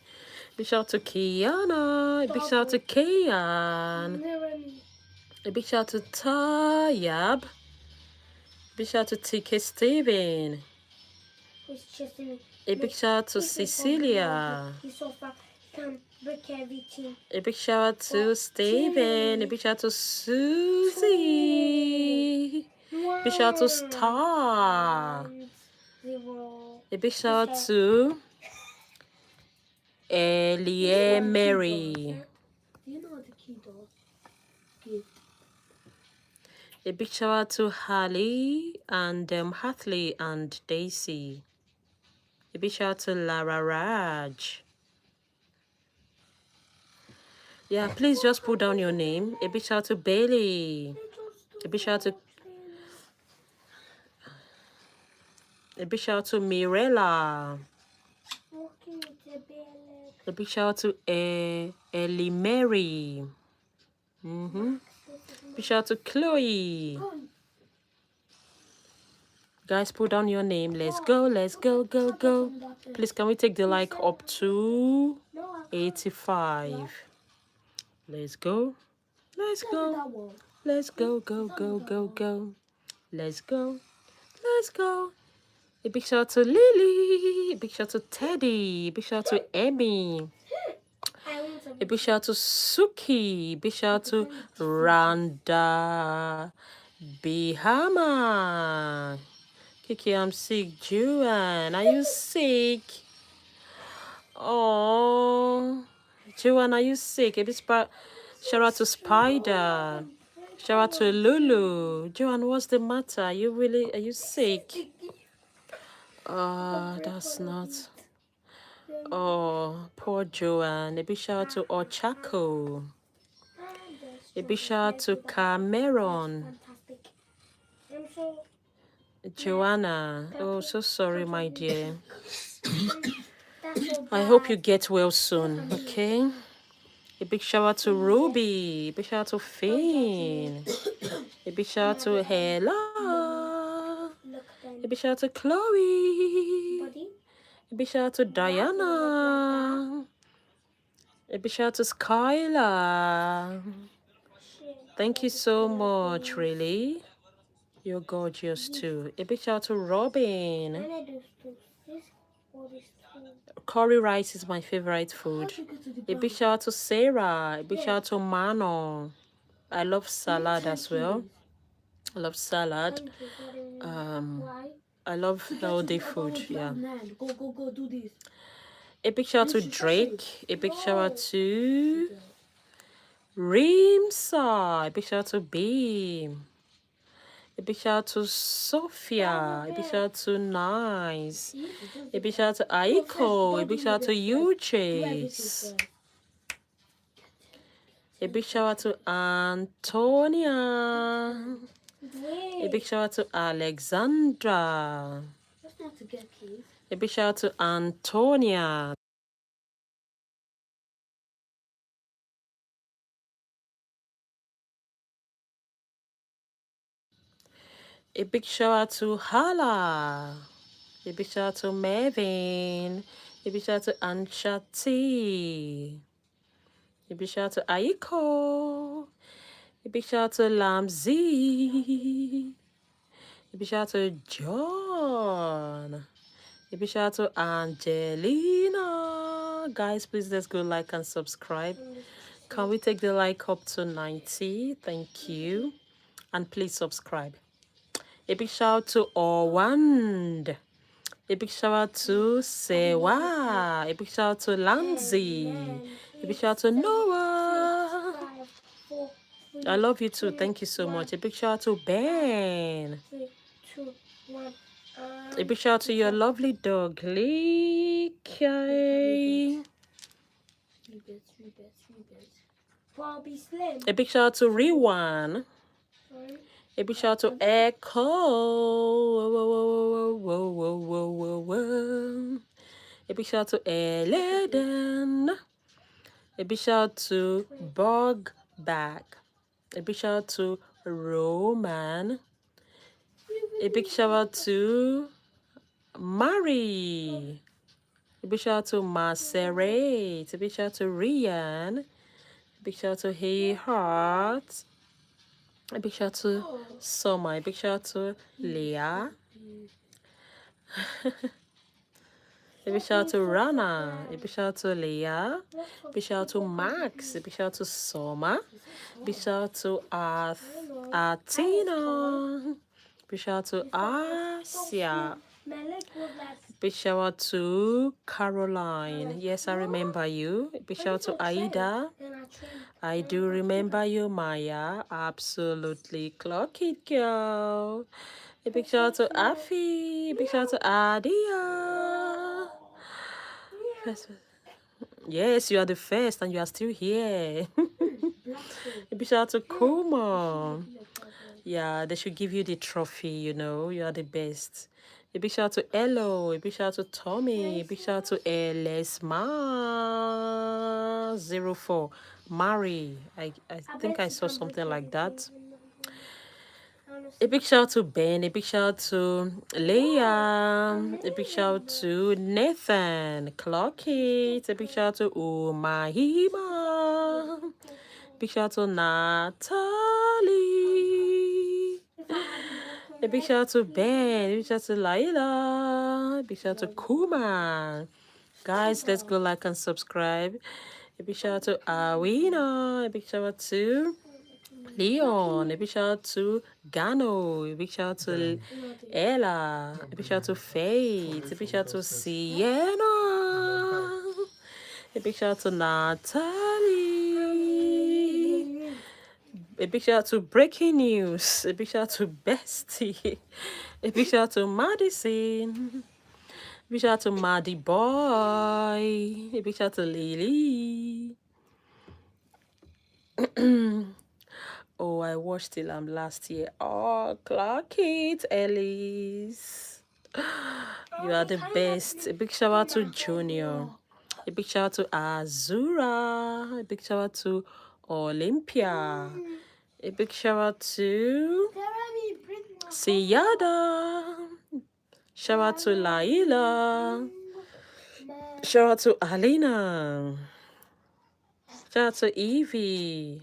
A big shout out to Kiana. A big shout out to Kayan. A big shout out to Tayab. A big shout out to TK Steven. A big shout out to Cecilia. He's so far. He can break everything. A big shout out to Steven. A big shout out to Susie. A big shout out to Star. A big shout out to Elie Mary. Do you know the key door? A big shout out to Hallie and Hatley and Daisy. A big shout out to Lara Raj. Yeah, please just put down your name. A big shout out to Bailey. A big shout out to Mirella. A big shout out to Ellie Mary. Big shout out to Chloe. Guys, put down your name. Let's go, let's go, go, go. Please, can we take the like up to 85? Let's go. Let's go. Let's go, go, go, go, go. Let's go. Let's go. A big shout out to Lily. A big shout out to Teddy. A big shout out to Emmy. A big shout out to Suki. A big shout out to Randa Bihama. Kiki, I'm sick. Juan, are you sick? Oh, Juan, are you sick? Shout out to Spider. Shout out to Lulu. Juan, what's the matter? Are you sick? That's not. Oh, poor Joanne. A big shout out to Ochako. A big shout out to Cameron. Joanna. Oh, so sorry, my dear. I hope you get well soon, okay? A big shout out to Ruby. A big shout out to Finn. A big shout out to Hella. A big shout out to Chloe. A big shout out to Diana. A big shout out to Skylar. Thank you so much, really. You're gorgeous too. A big shout out to Robin. Curry rice is my favorite food. A big shout out to Sarah. A big shout out to Mano. I love salad as well. I love salad. I love healthy food. Yeah. Go do this. A big shout out to Drake. A big shout out to Rimsa. A big shout out to Beam. A big shout out to Sophia. A big shout out to Nice. A big shout out to Aiko. A big shout out to you, Chase. A big shout out to Antonia. A big shout out to Alexandra. A big shout out to Antonia. A big shout out to Hala. A big shout out to Mervin. A big shout out to Anshati. A big shout out to Aiko. A big shout out to Lamzi. A big shout out to John. A big shout out to Angelina. Guys, please let's go like and subscribe. Can we take the like up to 90? Thank you. And please subscribe. A big shout out to Orwand. A big shout out to Sewa. A big shout out to Lanzi. A big shout out to Noah. I love you too. Thank you so much. A big shout out to Ben. A big shout out to your lovely dog, Lee. A big shout out to Riwan. A big shout out to Echo. Whoa. A big shout out to Eladen. A big shout out to Bugback. A big shout out to Roman. A big shout out to Mari. A big shout out to Maserate. A big shout out to Rian. A big shout out to Hey Heart. A big shout out to Soma. A big shout out to Leah. A big shout out to Rana. A big shout out to Leah. A big shout out to Max. A big shout out to Soma. A big shout out to Athena. Big shout out to Asia. Big shout out to Caroline. Yes, I remember you. Big shout out to Aida. I do remember you, Maya. Absolutely. Clock it, girl. A big shout out to Afi. A big shout out to Adia. Yes, you are the first and you are still here. A big shout out to Kuma. Yeah, they should give you the trophy, you know. You are the best. A big shout out to Elo. A big shout out to Tommy. A big shout out to Elesma04. Mari. I think I saw something like that. A big shout out to Ben. A big shout out to Leah. A big shout out to Nathan. Clock it. A big shout out to Umahima. Big shout out to Natalie. A big shout out to Ben. A big shout out to Laila. A big shout out to Kuma. Guys, let's go like and subscribe. A big shout out to Awina. A big shout out to Leon. A big shout out to Gano. A big shout out to Ella. A big shout out to Faith. A big shout out to Sienna. A big shout out to Natalie. A big shout out to Breaking News. A big shout out to Bestie. A big shout out to Madison. A big shout out to Maddie Boy. A big shout out to Lily. Oh, I watched Till I'm last year. Oh, clock it, Ellis. You are the best. A big shout out to Junior. A big shout out to Azura. A big shout out to Olympia. A big shout out to Siyada. Shout out to Laila. Shout out to Alina. Shout out to Evie.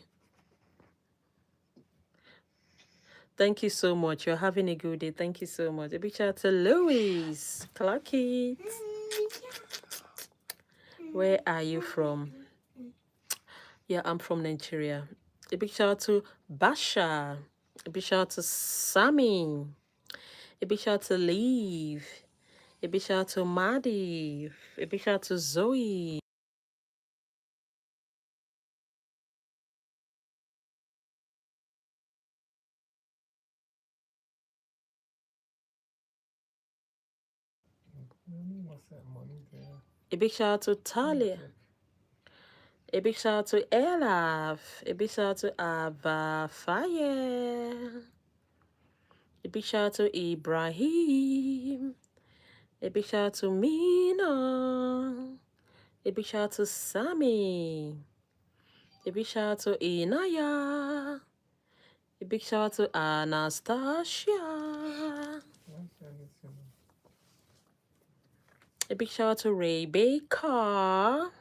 Thank you so much. You're having a good day. Thank you so much. A big shout out to Louis. Clock it. Where are you from? Yeah, I'm from Nigeria. A big shout out to Basha. A big shout out to Sammy. A big shout out to Leave. A big shout out to Maddie. A big shout out to Zoe. A big shout out to Talia. A big shout out to Elaf. A big shout out to Ava Fire. A big shout out to Ibrahim. A big shout out to Mina. A big shout out to Sammy. A big shout out to Inaya. A big shout out to Anastasia. A big shout out to Rebecca.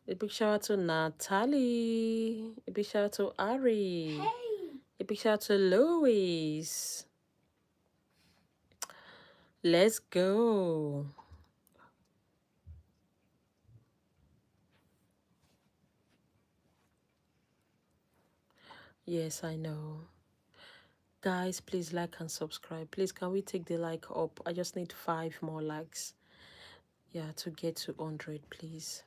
A big shout out to Natalie. A big shout out to Ari. Hey. A big shout out to Louis. Let's go. Yes, I know. Guys, please like and subscribe. Please, can we take the like up? I just need 5 more likes. Yeah, to get to 100, please.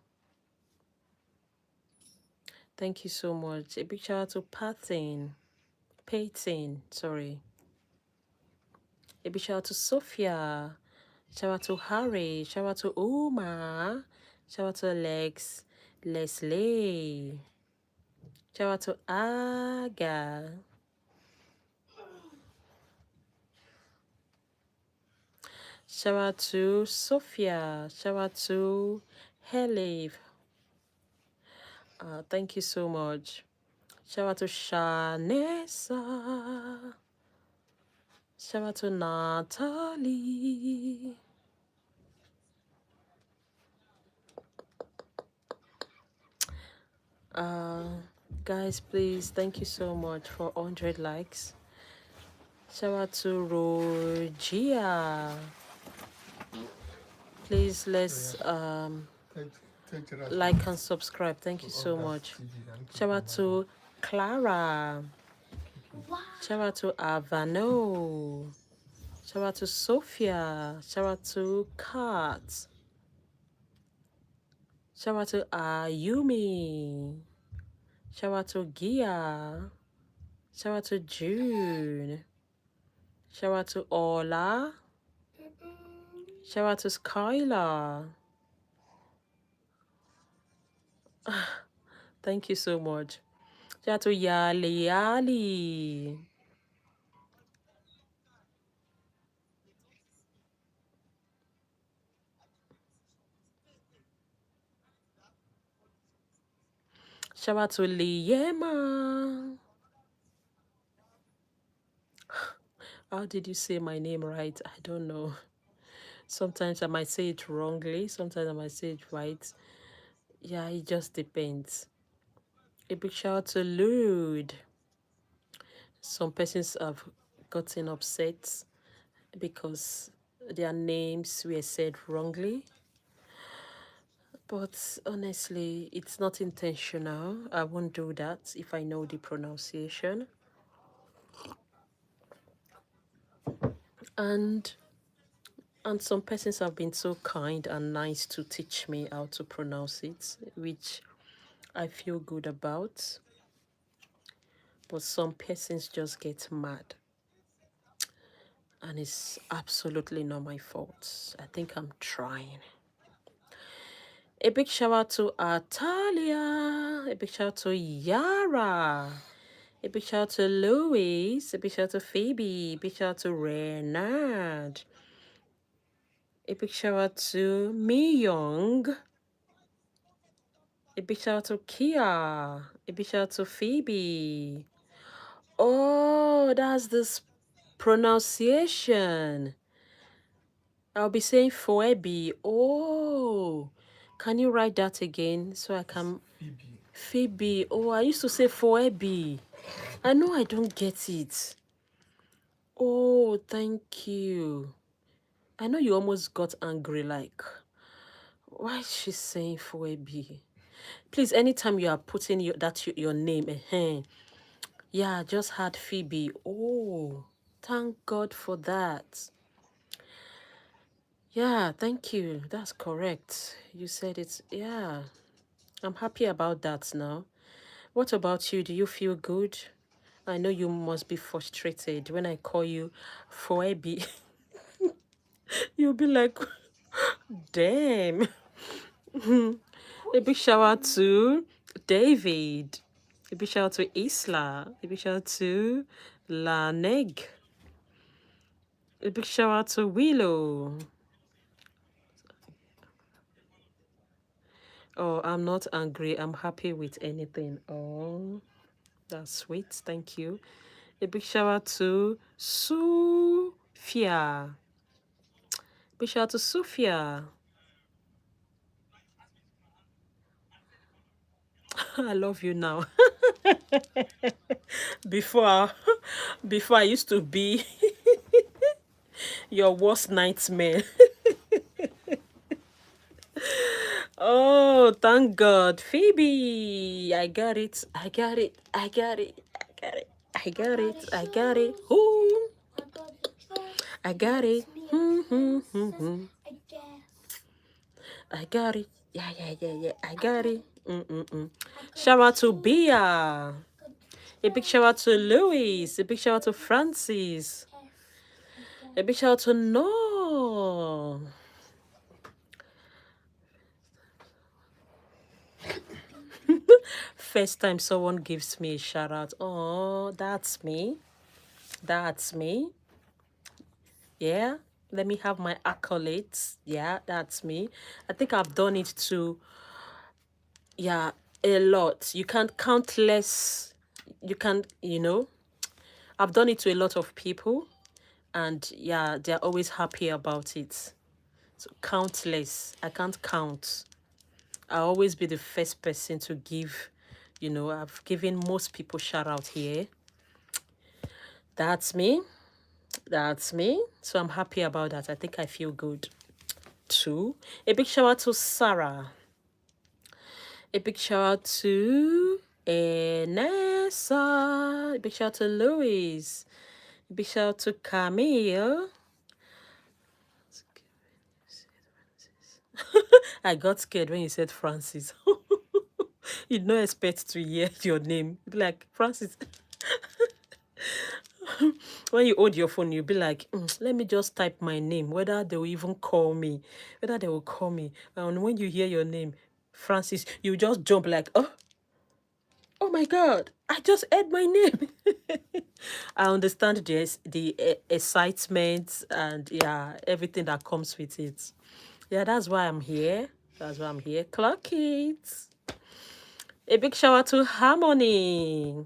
Thank you so much. A big shout out to Payton, sorry. A big shout out to Sophia. Shout out to Harry. Shout out to Uma. Shout out to Leslie. Shout out to Aga. Shout out to Sophia. Shout out to Helive. Thank you so much. Shout out to Shanessa. Shout out to Natalie. Guys, please, thank you so much for 100 likes. Shout out to Rogia. Please, let's like and subscribe. Thank you so much. Shout out to Clara. Shout out to Avano. Shout out to Sophia. Shout out to Kat. Shout out to Ayumi. Shout out to Gia. Shout out to June. Shout out to Ola. Shout out to Skylar. Thank you so much. Shout out to Yali. Shout out to Liema. How did you say my name right? I don't know. Sometimes I might say it wrongly. Sometimes I might say it right. Yeah, it just depends. A big shout out to Lude. Some persons have gotten upset because their names were said wrongly. But honestly, it's not intentional. I won't do that if I know the pronunciation. And some persons have been so kind and nice to teach me how to pronounce it, which I feel good about. But some persons just get mad. And it's absolutely not my fault. I think I'm trying. A big shout out to Atalia. A big shout out to Yara. A big shout out to Louis. A big shout out to Phoebe. A big shout out to Renard. A big shout out to Mi Young. A big shout out to Kia. A big shout out to Phoebe. Oh, that's this pronunciation. I'll be saying Phoebe. Oh, can you write that again so I can? Phoebe. Phoebe. Oh, I used to say Phoebe. I know I don't get it. Oh, thank you. I know you almost got angry, like, why is she saying Phoebe? Please, anytime you are putting your name, yeah, I just had Phoebe. Oh, thank God for that. Yeah, thank you. That's correct. You said it's, yeah. I'm happy about that now. What about you? Do you feel good? I know you must be frustrated when I call you Phoebe. You'll be like, damn. A big shout out to David. A big shout out to Isla. A big shout out to Laneg. A big shout out to Willow. Oh, I'm not angry. I'm happy with anything. Oh, that's sweet. Thank you. A big shout out to Sophia. Big shout out to Sophia. I love you now. before, before I used to be your worst nightmare. Oh, thank God. Phoebe, I got it. I got it. I got it. I got it. I got it. I got it. Ooh. I got it. I got it. Yeah, yeah, yeah, yeah. I got it. Shout out to Bia. A big shout out to Louis. A big shout out to Francis. A big shout out to No. First time someone gives me a shout out. Oh, that's me. That's me. Yeah. Let me have my accolades. Yeah, that's me. I think I've done it to, yeah, a lot. You can't count less. You can't, I've done it to a lot of people. And yeah, they're always happy about it. So countless. I can't count. I'll always be the first person to give, I've given most people shout out here. That's me. That's me. So I'm happy about that. I think I feel good too. A big shout out to Sarah. A big shout out to Nessa. A big shout out to Louis. A big shout out to Camille. I got scared when you said Francis. You don't expect to hear your name. You'd be like, Francis. When you hold your phone, you'll be like, let me just type my name, whether they will even call me, whether they will call me. And when you hear your name, Francis, you just jump like, oh my God, I just heard my name. I understand the excitement and yeah, everything that comes with it. Yeah, that's why I'm here. That's why I'm here. Clock it. A big shout out to Harmony.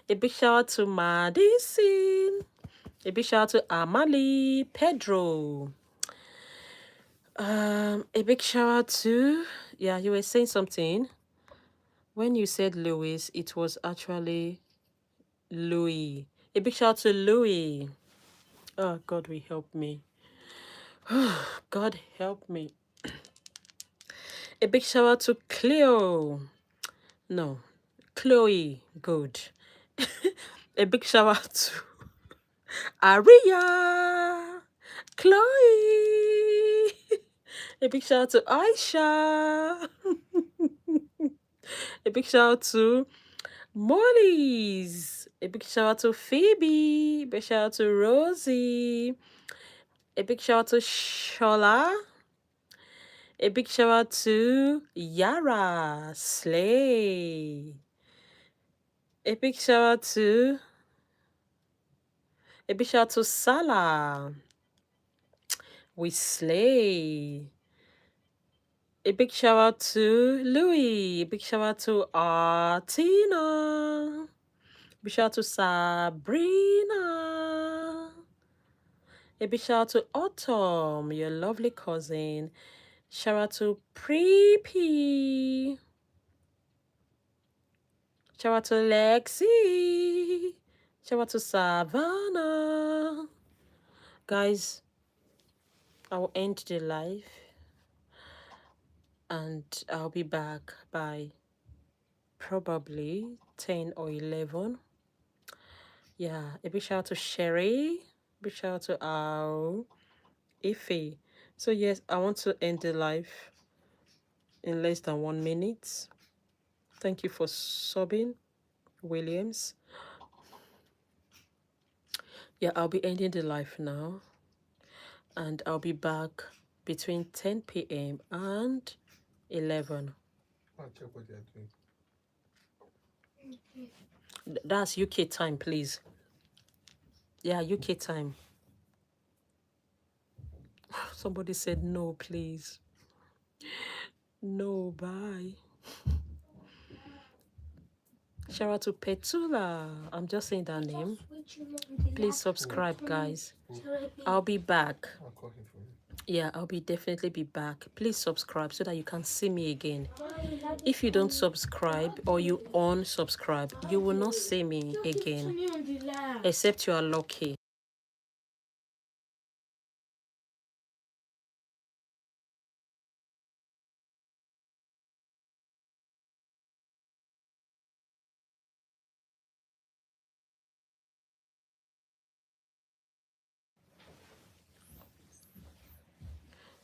A big shout out to Madison. A big shout out to Amali, Pedro. A big shout out to, yeah, you were saying something. When you said Louis, it was actually Louis. A big shout out to Louis. Oh, God will help me. God help me. A big shout out to Cleo. No, Chloe. Good. A big shout out to Aria. Chloe. A big shout out to Aisha. A big shout out to Molly's. A big shout out to Phoebe. A big shout out to Rosie. A big shout out to Shola. A big shout out to Yara Slay. A big shout out to Salah. We slay. A big shout out to Louis. A big shout out to Artina. A big shout out to Sabrina. A big shout out to Autumn, your lovely cousin. Shout out to Preepy. Shout out to Lexi. Shout out to Savannah. Guys, I will end the live and I'll be back by probably 10 or 11. Yeah, a big shout out to Sherry. Big shout out to Ife. So yes, I want to end the live in less than 1 minute. Thank you for subbing, Williams. Yeah, I'll be ending the live now. And I'll be back between 10 p.m. and 11. I'll check what you're doing. That's UK time, please. Yeah, UK time. Somebody said no, please. No, bye. Shout out to Petula. I'm just saying that name. Please subscribe, guys. I'll be back. I'll call him for you. Yeah, I'll be definitely be back. Please subscribe so that you can see me again. If you don't subscribe or you unsubscribe, you will not see me again. Except you are lucky.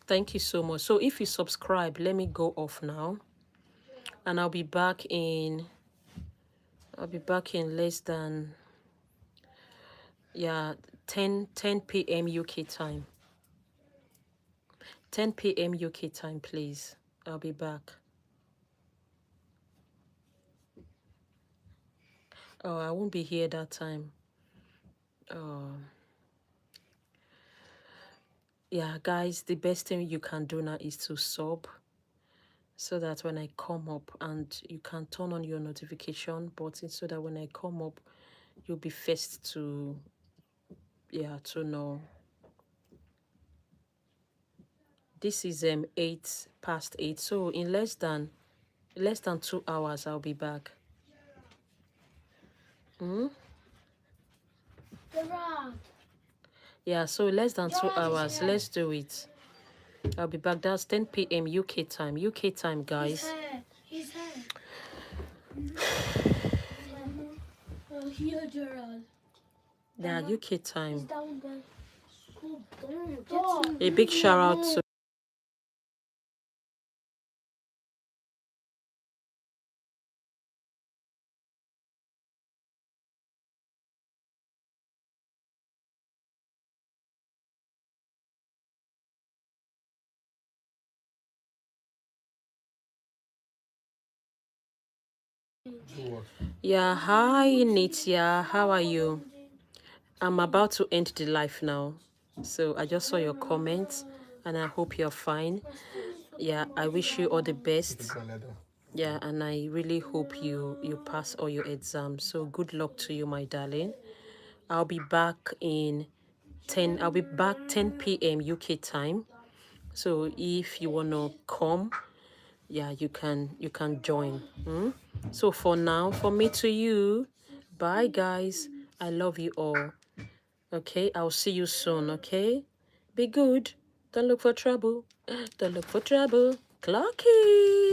Thank you so much. So if you subscribe, let me go off now. And I'll be back in less than 10 p.m. UK time. 10 p.m. UK time, please. I'll be back. Oh, I won't be here that time. Yeah, guys, the best thing you can do now is to sub so that when I come up, and you can turn on your notification button so that when I come up, you'll be first to know. This is 8:08, so in less than 2 hours I'll be back. Yeah, so less than 2 hours. Let's do it. I'll be back. That's 10 p.m. UK time. UK time, guys. His hair. Here, Gerald. Yeah, UK time. Down there. A big shout out to yeah, hi Nitya, how are you? I'm about to end the live now. So I just saw your comments and I hope you're fine. Yeah, I wish you all the best. Yeah, and I really hope you pass all your exams. So good luck to you, my darling. I'll be back 10 p.m. UK time. So if you wanna come, yeah, you can join. So for now, from me to you, bye guys. I love you all. Okay, I'll see you soon. Okay, be good. Don't look for trouble. Don't look for trouble. Clocky.